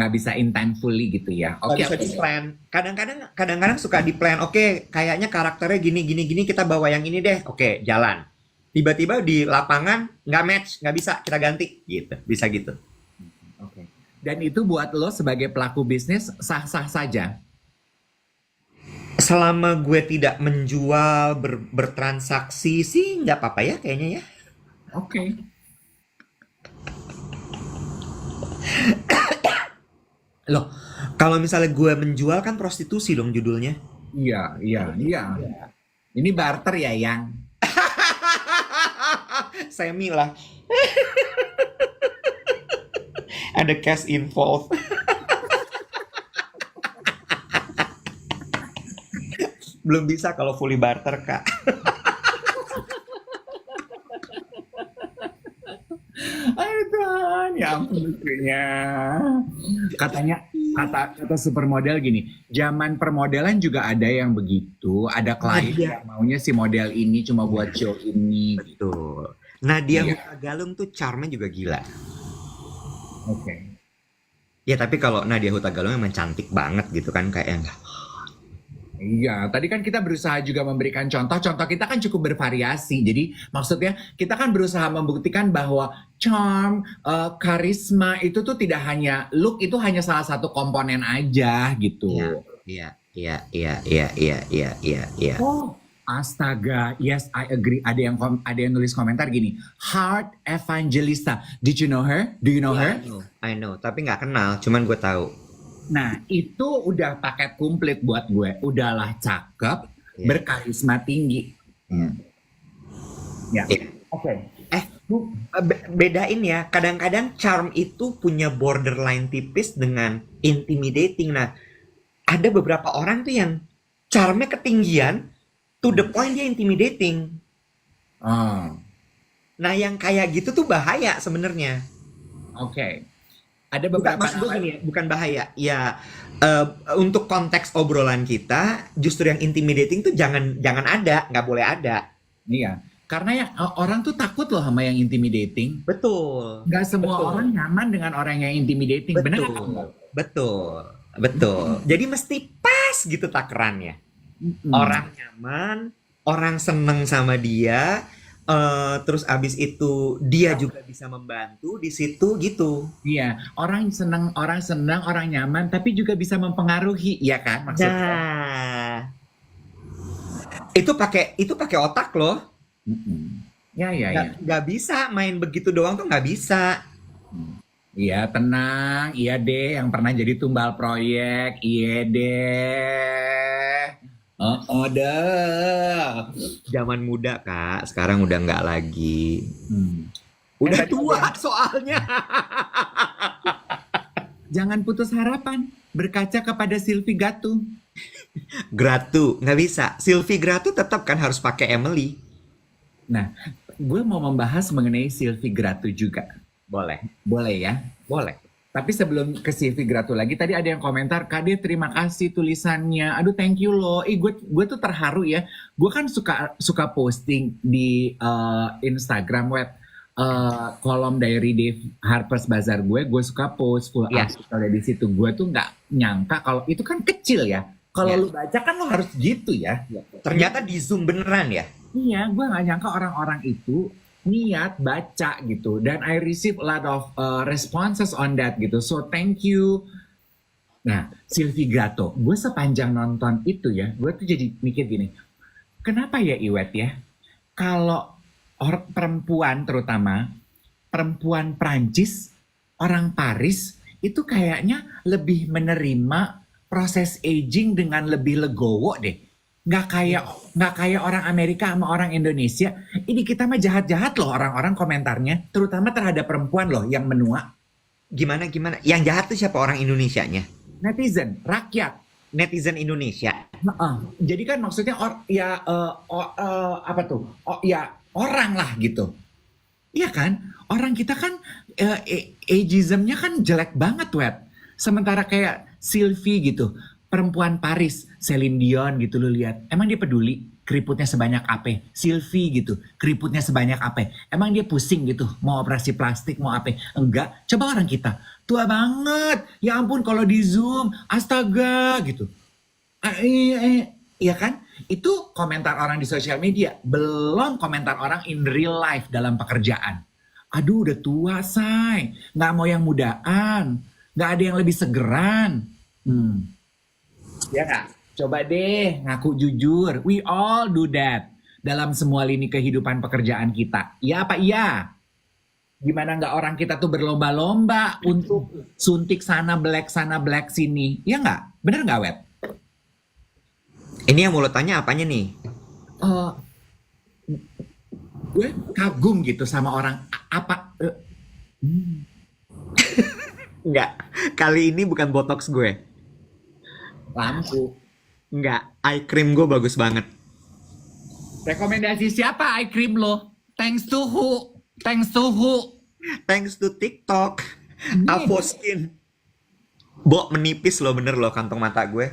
bisa intentfully gitu ya. Oke. Oke. Bisa di plan. Kadang-kadang suka di plan. Oke, kayaknya karakternya gini kita bawa yang ini deh. Oke, jalan. Tiba-tiba di lapangan nggak match, nggak bisa, kita ganti gitu. Bisa gitu. Oke. Dan itu buat lo sebagai pelaku bisnis sah-sah saja. Selama gue tidak menjual, bertransaksi sih nggak apa-apa ya kayaknya ya. Oke. Loh, kalau misalnya gue menjual kan prostitusi dong judulnya. Iya. Ini barter ya, Yang? Semi lah. Ada cash involved. Belum bisa kalau fully barter, Kak. Ayo Tuhan, ya ampun lucunya. Kata supermodel gini, zaman permodelan juga ada yang begitu, ada klien yang maunya si model ini cuma buat show ini. Betul. Nadia Hutagalung tuh charmnya juga gila. Oke. Ya tapi kalau Nadia Hutagalung emang cantik banget gitu kan, kayak enggak. Iya, tadi kan kita berusaha juga memberikan contoh kita kan cukup bervariasi. Jadi maksudnya kita kan berusaha membuktikan bahwa charm, karisma itu tuh tidak hanya look, itu hanya salah satu komponen aja gitu. Iya. Oh, astaga, yes I agree. Ada yang nulis komentar gini, Heart Evangelista. Did you know her? Do you know her? I know, tapi nggak kenal, cuman gue tahu. Nah, itu udah paket komplit buat gue. Udahlah cakep, berkarisma tinggi. Ya. Oke. Bedain ya. Kadang-kadang charm itu punya borderline tipis dengan intimidating. Nah, ada beberapa orang tuh yang charmnya ketinggian, to the point dia intimidating. Nah, yang kayak gitu tuh bahaya sebenarnya. Oke. Ada beberapa maksud gue gini ya, bukan bahaya. Ya, untuk konteks obrolan kita, justru yang intimidating tuh jangan ada, nggak boleh ada. Iya. Karena ya orang tuh takut loh sama yang intimidating. Betul. Nggak semua Betul. orang nyaman dengan orang yang intimidating. Bener Betul. apa enggak? Betul. Betul. Jadi mesti pas gitu takarannya. Orang nyaman, orang seneng sama dia, terus abis itu dia juga bisa membantu di situ gitu. Iya, orang senang, orang nyaman, tapi juga bisa mempengaruhi, ya kan maksudnya? Nah, itu pakai otak loh. Ya, ya, ya. Nggak bisa main begitu doang tuh nggak bisa. Iya, tenang. Iya deh, yang pernah jadi tumbal proyek. Iya deh. Oh, deh. Zaman muda Kak, sekarang udah nggak lagi. Udah Tadi tua ada- soalnya. Jangan putus harapan. Berkaca kepada Sylvie Gatu. Gratu nggak bisa. Sylvie Gratu tetap kan harus pakai Emily. Nah, gue mau membahas mengenai Sylvie Gratu juga. Boleh, Boleh ya? boleh. Tapi sebelum ke Sylvie Gratu lagi, tadi ada yang komentar, Kak De, terima kasih tulisannya. Aduh, thank you loh. Gue tuh terharu ya. Gue kan suka posting di Instagram web kolom diary Dave Harper's Bazaar gue suka post full Iya. artikel di situ. Gue tuh nggak nyangka kalau itu kan kecil ya. Kalau Iya. lu baca kan lo harus gitu ya. Ternyata di Zoom beneran ya. Iya, gue nggak nyangka orang-orang itu niat baca gitu. Dan I receive a lot of responses on that gitu. So thank you. Nah, Sylvie Gratu, gue sepanjang nonton itu ya, gue tuh jadi mikir gini, kenapa ya Iwet ya, kalau perempuan terutama, perempuan Prancis, orang Paris, itu kayaknya lebih menerima proses aging dengan lebih legowo deh. Nggak kayak orang Amerika sama orang Indonesia. Ini kita mah jahat-jahat loh orang-orang komentarnya, terutama terhadap perempuan loh yang menua. Gimana? Yang jahat tuh siapa orang Indonesianya? Netizen, rakyat. Netizen Indonesia. Jadi kan maksudnya apa tuh? Ya orang lah gitu. Iya kan? Orang kita kan ageism-nya kan jelek banget, Wet. Sementara kayak Sylvie gitu, perempuan Paris, Celine Dion gitu lu lihat. Emang dia peduli keriputnya sebanyak apa? Sylvie gitu, keriputnya sebanyak apa? Emang dia pusing gitu, mau operasi plastik, mau apa? Enggak. Coba orang kita, tua banget. Ya ampun kalau di Zoom, astaga gitu. Iya kan? Itu komentar orang di sosial media. Belum komentar orang in real life dalam pekerjaan. Aduh udah tua say. Nggak mau yang mudaan. Nggak ada yang lebih segeran. Ya nggak? Coba deh ngaku jujur. We all do that. Dalam semua lini kehidupan pekerjaan kita. Iya apa iya? Gimana nggak orang kita tuh berlomba-lomba untuk suntik sana black sini. Iya nggak? Bener nggak Wet? Ini yang mau lo tanya apanya nih? Gue kagum gitu sama orang Enggak. Kali ini bukan botox gue. lampu. Enggak. Eye cream gue bagus banget. Rekomendasi siapa eye cream lo? Thanks to who? Thanks to who? Thanks to TikTok. Avoskin. Bo, menipis lo bener lo kantong mata gue.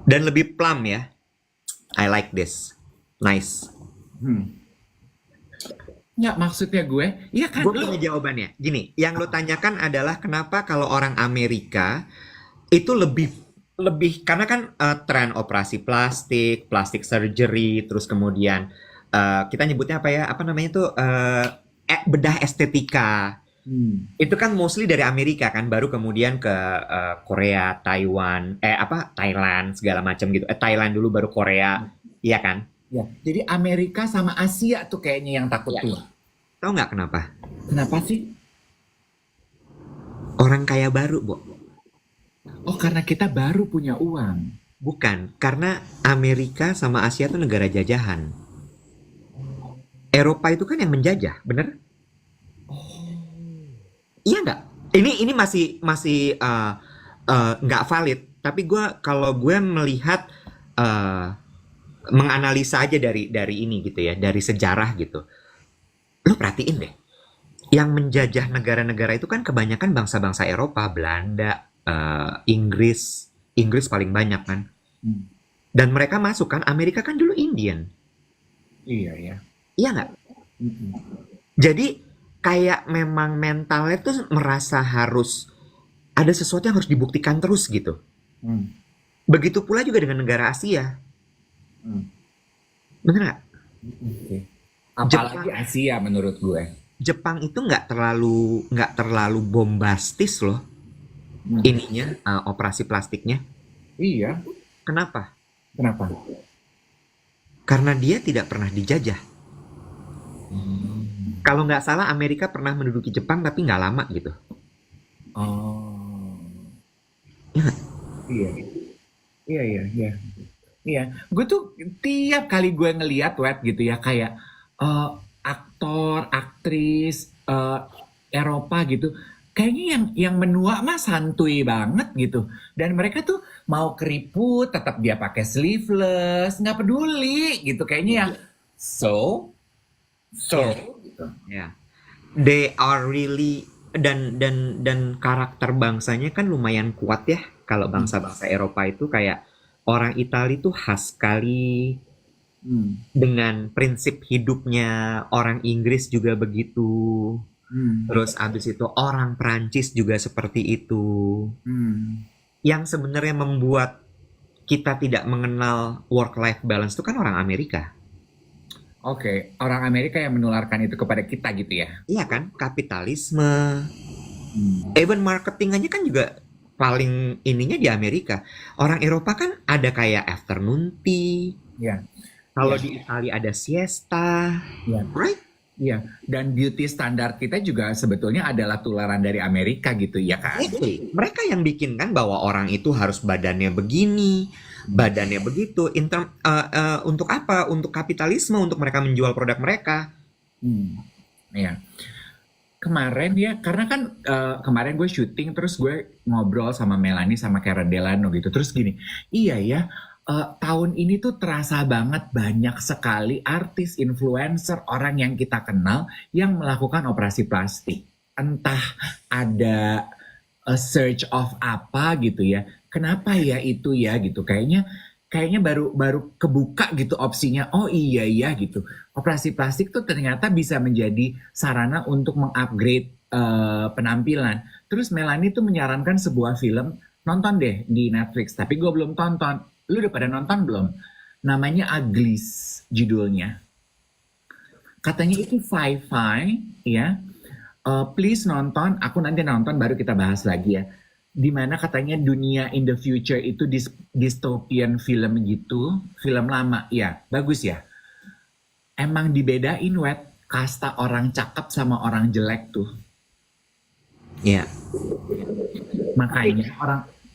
Dan lebih plump ya. I like this. Nice. Ya maksudnya gue, iya kan Gue lo. punya jawabannya. Gini, yang lo tanyakan adalah kenapa kalau orang Amerika itu lebih karena kan tren operasi plastik surgery, terus kemudian kita nyebutnya apa ya? Apa namanya tuh bedah estetika. Itu kan mostly dari Amerika kan, baru kemudian ke Korea, Taiwan, Thailand segala macam gitu. Thailand dulu baru Korea, iya kan? Ya, jadi Amerika sama Asia tuh kayaknya yang takut Ya. tua. Tahu nggak kenapa? Kenapa sih? Orang kaya baru, Bo. Oh karena kita baru punya uang. Bukan, karena Amerika sama Asia tuh negara jajahan. Eropa itu kan yang menjajah, bener? Iya nggak? Ini masih nggak valid. Tapi kalau gue melihat menganalisa aja dari ini gitu ya, dari sejarah gitu. Lo perhatiin deh, yang menjajah negara-negara itu kan kebanyakan bangsa-bangsa Eropa, Belanda, Inggris paling banyak kan. Dan mereka masuk kan, Amerika kan dulu Indian. Iya ya. Iya nggak? Mm-mm. Jadi kayak memang mentalnya tuh merasa harus ada sesuatu yang harus dibuktikan terus gitu. Hmm. Begitu pula juga dengan negara Asia. Hmm. Bener nggak? Oke. Jepang, Apalagi Asia menurut gue. Jepang itu nggak terlalu bombastis loh Hmm. ininya operasi plastiknya. Iya. Kenapa? Kenapa? Karena dia tidak pernah dijajah. Hmm. Kalau nggak salah Amerika pernah menduduki Jepang tapi nggak lama gitu. Oh. Ya nggak? Iya. Iya, iya, iya. Iya. Gue tuh tiap kali gue ngeliat web gitu ya kayak eh, aktor, aktris Eropa gitu. Kayaknya yang menua mah santuy banget gitu. Dan mereka tuh mau keriput, tetap dia pakai sleeveless, nggak peduli gitu. Kayaknya yang so, so Ya, gitu. ya. They are really dan karakter bangsanya kan lumayan kuat ya. Kalau Hmm. bangsa-bangsa Eropa itu kayak orang Italia tuh khas sekali Hmm. dengan prinsip hidupnya, orang Inggris juga begitu. Hmm. Terus abis itu orang Prancis juga seperti itu. Hmm. Yang sebenarnya membuat kita tidak mengenal work-life balance itu kan orang Amerika. Oke, orang Amerika yang menularkan itu kepada kita gitu ya. Iya kan? Kapitalisme, Hmm. even marketing aja kan juga paling ininya di Amerika. Orang Eropa kan ada kayak afternoon tea. Ya, Kalau ya, di Italia ada siesta, ya. right? Iya, dan beauty standar kita juga sebetulnya adalah tularan dari Amerika gitu ya kan? Exactly. Mereka yang bikin kan bahwa orang itu harus badannya begini, Hmm. badannya begitu. Untuk apa? Untuk kapitalisme, untuk mereka menjual produk mereka. Hmm. Ya, kemarin ya, karena kan kemarin gue syuting terus gue ngobrol sama Melanie sama Karen Delano gitu. Terus gini, iya ya, tahun ini tuh terasa banget banyak sekali artis, influencer, orang yang kita kenal yang melakukan operasi plastik. Entah ada a search of apa gitu ya. Kenapa ya itu ya gitu. Kayaknya baru baru kebuka gitu opsinya. Oh iya iya gitu. Operasi plastik tuh ternyata bisa menjadi sarana untuk mengupgrade penampilan. Terus Melanie tuh menyarankan sebuah film, nonton deh di Netflix. Tapi gue belum tonton. Lu udah pada nonton belum? Namanya Uglies judulnya. Katanya itu sci-fi ya. Please nonton, aku nanti nonton baru kita bahas lagi ya. Dimana katanya dunia in the future itu dystopian film gitu, film lama ya, bagus ya. Emang dibedain wet kasta orang cakep sama orang jelek tuh. Ya.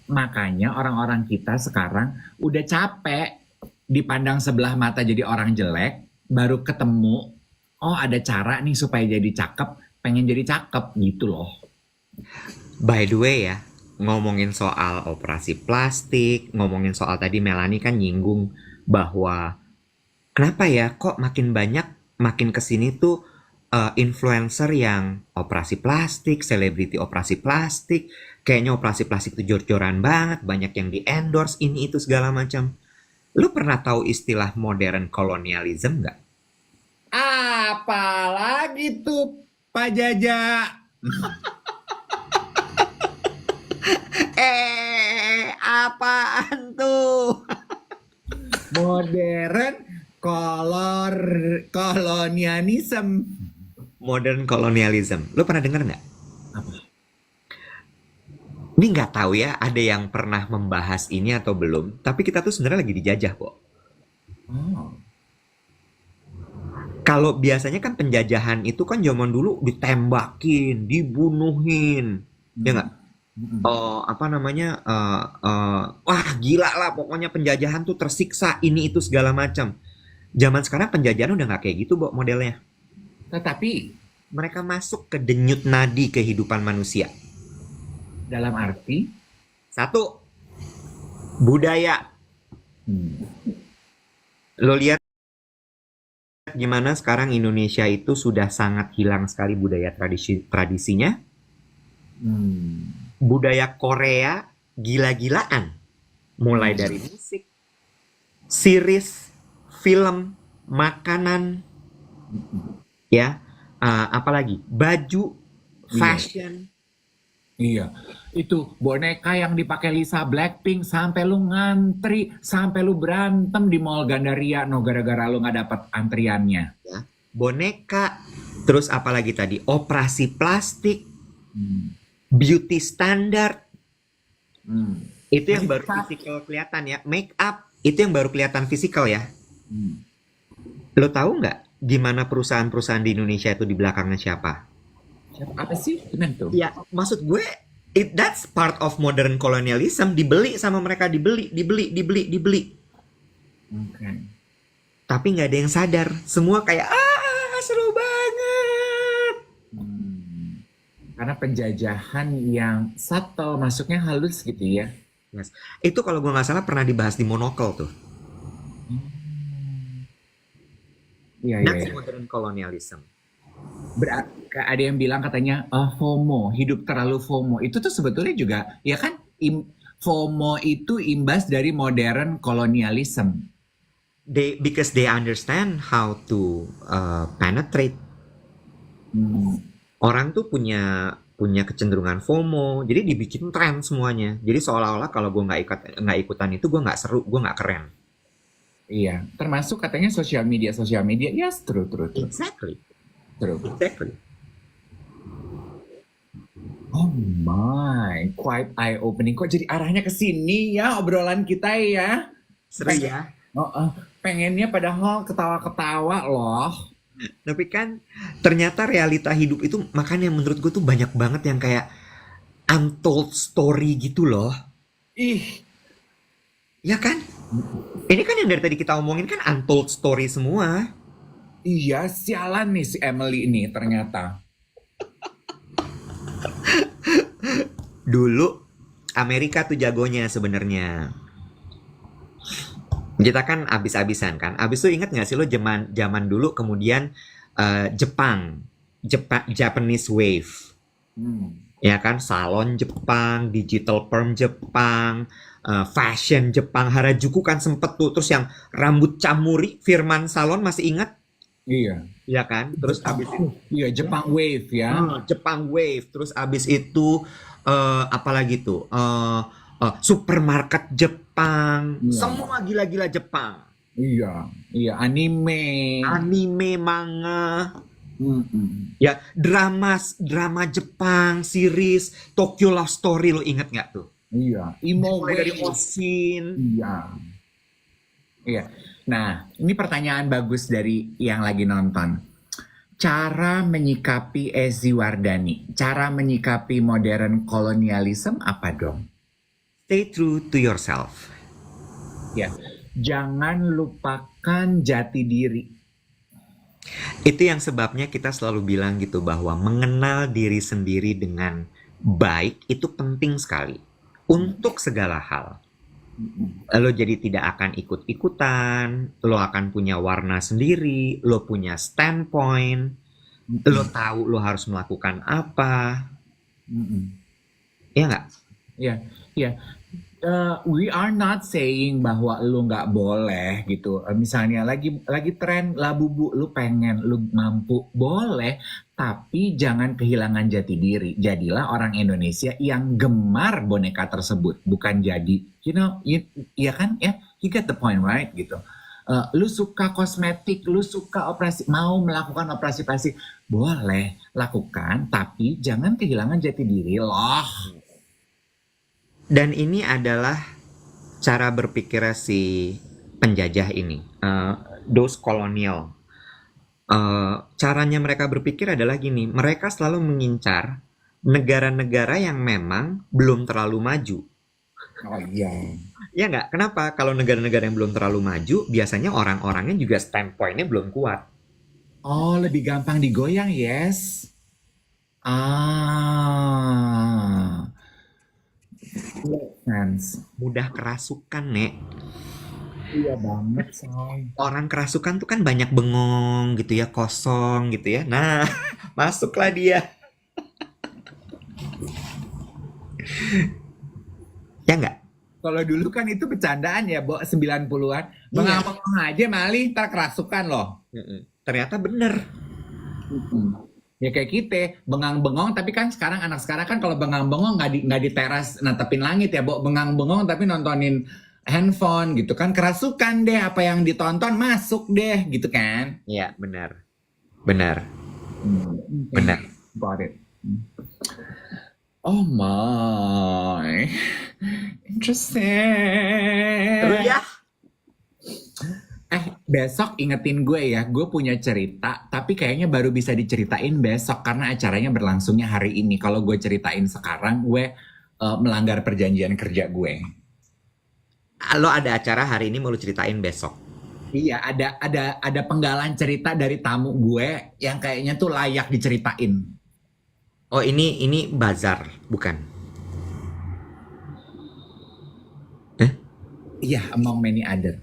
Makanya orang-orang kita sekarang udah capek dipandang sebelah mata jadi orang jelek, baru ketemu oh ada cara nih supaya jadi cakep, pengen jadi cakep gitu loh. By the way ya, ngomongin soal operasi plastik, ngomongin soal tadi Melanie kan nyinggung bahwa kenapa ya kok makin banyak makin kesini tuh influencer yang operasi plastik, selebriti operasi plastik, kayaknya operasi plastik itu jor-joran banget, banyak yang di endorse ini itu segala macam. Lu pernah tahu istilah modern colonialism nggak? Apalagi tuh Pak Jaja. Apaan tuh? Modern kolonialisme. Modern colonialism. Lu pernah dengar nggak? Apa? Ini nggak tahu ya, ada yang pernah membahas ini atau belum. Tapi kita tuh sebenarnya lagi dijajah kok. Oh. Kalau biasanya kan penjajahan itu kan zaman dulu ditembakin, dibunuhin, ya Hmm. nggak? Hmm. Apa namanya? Wah gila lah, pokoknya penjajahan tuh tersiksa ini itu segala macam. Zaman sekarang penjajahan udah nggak kayak gitu, Bo, modelnya. Tetapi Mereka masuk ke denyut nadi kehidupan manusia. dalam arti Satu, budaya. hmm. Lo lihat gimana sekarang Indonesia itu sudah sangat hilang sekali budaya tradisinya. Hmm. Budaya Korea gila-gilaan. Mulai Hmm. dari musik, series, film. makanan, Mm-mm. ya, apalagi baju, Iya, fashion. iya. Itu boneka yang dipakai Lisa Blackpink sampai lu ngantri, sampai lu berantem di Mall Gandaria, no gara-gara lu nggak dapet antriannya. Ya, boneka, terus apalagi tadi, operasi plastik, Hmm. beauty standar, Hmm. itu yang baru Makeup. fisikal kelihatan ya. Make up, itu yang baru kelihatan fisikal ya. Hmm. Lo tahu nggak gimana perusahaan-perusahaan di Indonesia itu di belakangnya siapa? Apa sih? Benar tuh. Ya, maksud gue, that's part of modern colonialism. Dibeli sama mereka, dibeli. Oke. Tapi nggak ada yang sadar. Semua kayak, seru banget. Hmm. Karena penjajahan yang subtle, masuknya halus gitu ya. Yes. Itu kalau gue nggak salah pernah dibahas di Monocle tuh. Hmm. Iya, iya, That's iya. modern colonialism. Ada yang bilang katanya FOMO, hidup terlalu FOMO. Itu tuh sebetulnya juga, ya kan, FOMO itu imbas dari modern kolonialisme. Because they understand how to penetrate. Hmm. Orang tuh punya kecenderungan FOMO, jadi dibikin tren semuanya. Jadi seolah-olah kalau gue nggak ikutan itu gue nggak seru, gue nggak keren. Iya, termasuk katanya sosial media. Yes, true. Exactly. Oh my, quite eye-opening. Kok jadi arahnya ke sini ya obrolan kita ya? Seru ya. Pengennya padahal ketawa-ketawa loh. Tapi kan ternyata realita hidup itu makanya menurut gue tuh banyak banget yang kayak untold story gitu loh. Ih, Ya kan? Ini kan yang dari tadi kita omongin kan untold story semua. iya sialan nih si Emily ini ternyata. Dulu Amerika tuh jagonya sebenarnya. Kita kan abis-abisan kan. Abis tuh inget nggak sih lo zaman dulu kemudian Japanese wave. Hmm. Ya kan, salon Jepang, digital perm Jepang, fashion Jepang, Harajuku kan sempet tuh. Terus yang rambut camuri, Firman Salon masih ingat? Iya. Ya kan? Terus abis itu Iya, Jepang Wave ya. Jepang Wave. Terus abis itu apalagi tuh? Supermarket Jepang. Iya. Semua gila-gila Jepang. Iya, anime. Anime, manga. Mm-mm. Ya, drama Jepang, series, Tokyo Love Story, lo inget nggak tuh? Iya, emo Mulai dari wave. Osin. Iya. Nah, ini pertanyaan bagus dari yang lagi nonton. Cara menyikapi Ezi Wardani, cara menyikapi modern kolonialisme apa dong? Stay true to yourself. Ya, jangan lupakan jati diri. Itu yang sebabnya kita selalu bilang gitu bahwa mengenal diri sendiri dengan baik itu penting sekali untuk segala hal. Lo jadi tidak akan ikut-ikutan, lo akan punya warna sendiri, lo punya standpoint, lo tahu lo harus melakukan apa. Ya nggak? Ya. We are not saying bahwa lu nggak boleh gitu. Misalnya lagi tren labubu, lu pengen, lu mampu, boleh. Tapi jangan kehilangan jati diri. Jadilah orang Indonesia yang gemar boneka tersebut, bukan jadi, ya kan, ya, you get the point, right? Gitu. Lu suka kosmetik, lu suka mau melakukan operasi plastik, boleh lakukan, tapi jangan kehilangan jati diri loh. Dan ini adalah cara berpikir si penjajah ini, those colonial. Caranya mereka berpikir adalah gini, mereka selalu mengincar negara-negara yang memang belum terlalu maju. Oh iya. Ya nggak? Kenapa? Kalau negara-negara yang belum terlalu maju, biasanya orang-orangnya juga standpoint-nya belum kuat. Oh, lebih gampang digoyang, yes. Sense. Mudah kerasukan, Nek. Iya banget, say. Orang kerasukan tuh kan banyak bengong gitu ya, kosong gitu ya. Nah, masuklah dia. Ya nggak? Kalau dulu kan itu bercandaan ya, Bo, 90-an. Iya. Bengang-bengang aja Mali, ntar kerasukan loh. Ternyata bener. Ya kayak kita, bengang-bengong, tapi kan anak sekarang kan kalau bengang-bengong nggak di teras natepin langit ya, Bo. Bengang-bengong tapi nontonin handphone gitu kan, kerasukan deh, apa yang ditonton masuk deh gitu kan. Iya, benar. Benar. Okay. Benar. Got it. Oh my, interesting. Terus ya? Besok ingetin gue ya, gue punya cerita, tapi kayaknya baru bisa diceritain besok karena acaranya berlangsungnya hari ini. Kalau gue ceritain sekarang, gue melanggar perjanjian kerja gue. Lo ada acara hari ini mau lo ceritain besok? Iya, ada penggalan cerita dari tamu gue yang kayaknya tuh layak diceritain. Oh, ini bazar, bukan? Iya, among many other.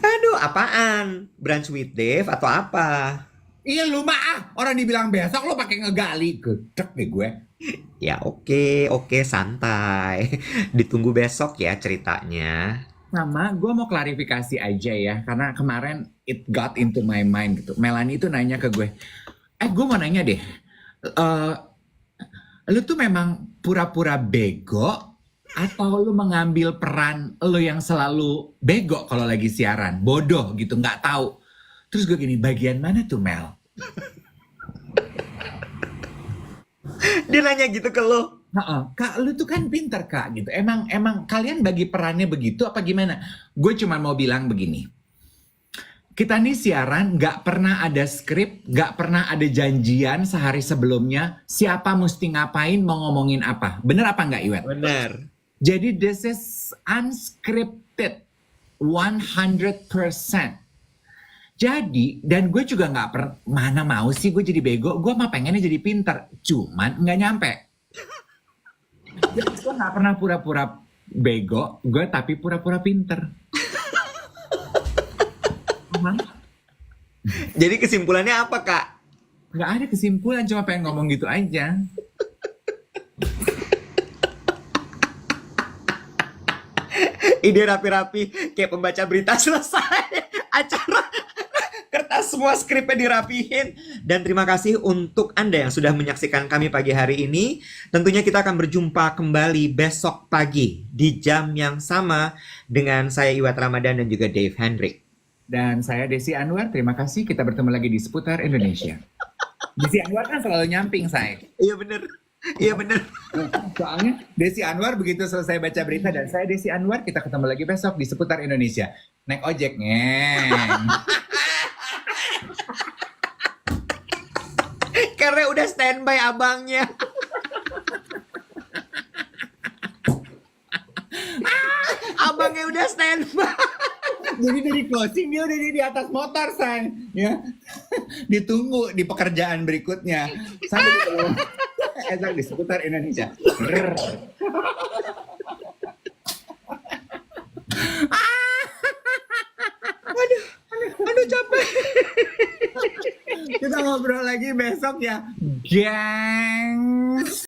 Aduh, apaan? Brunch with Dave atau apa? Iya lu mah, orang dibilang besok lo pakai ngegali, gedek deh gue. Ya oke, santai. Ditunggu besok ya ceritanya. Sama, gue mau klarifikasi aja ya, karena kemarin it got into my mind gitu. Melanie itu nanya ke gue, gue mau nanya deh, lu tuh memang pura-pura bego atau lu mengambil peran lu yang selalu bego kalau lagi siaran, bodoh gitu, nggak tahu. Terus gue gini, bagian mana tuh Mel? Dia nanya gitu ke lo. Kak, lu tuh kan pinter kak gitu. Emang kalian bagi perannya begitu apa gimana? Gue cuma mau bilang begini. Kita nih siaran nggak pernah ada skrip, nggak pernah ada janjian sehari sebelumnya siapa mesti ngapain mau ngomongin apa. Bener apa nggak Iwet? Bener. Jadi this is unscripted 100%. Jadi, dan gue juga nggak pernah, mana mau sih gue jadi bego, gue mah pengennya jadi pinter, cuman nggak nyampe. Gue nggak pernah pura-pura bego, gue tapi pura-pura pinter. Jadi kesimpulannya apa, Kak? Nggak ada kesimpulan, cuma pengen ngomong gitu aja. Ide rapi-rapi kayak pembaca berita selesai. Acara kertas semua skripnya dirapihin. Dan terima kasih untuk Anda yang sudah menyaksikan kami pagi hari ini. Tentunya kita akan berjumpa kembali besok pagi di jam yang sama dengan saya Iwat Ramadan dan juga Dave Hendrik. Dan saya Desi Anwar, terima kasih. Kita bertemu lagi di Seputar Indonesia. Desi Anwar kan selalu nyamping saya. Iya bener. Iya bener. Soalnya Desi Anwar begitu selesai baca berita dan saya Desi Anwar, kita ketemu lagi besok di Seputar Indonesia. Naik ojek, ngeng. Karena udah standby abangnya. Abangnya udah standby. Jadi dari closing dia udah di atas motor, say. Ya. Ditunggu di pekerjaan berikutnya. Sampai ketemu esok di Seputar Indonesia. Aduh capek. Kita ngobrol lagi besok ya, gengs.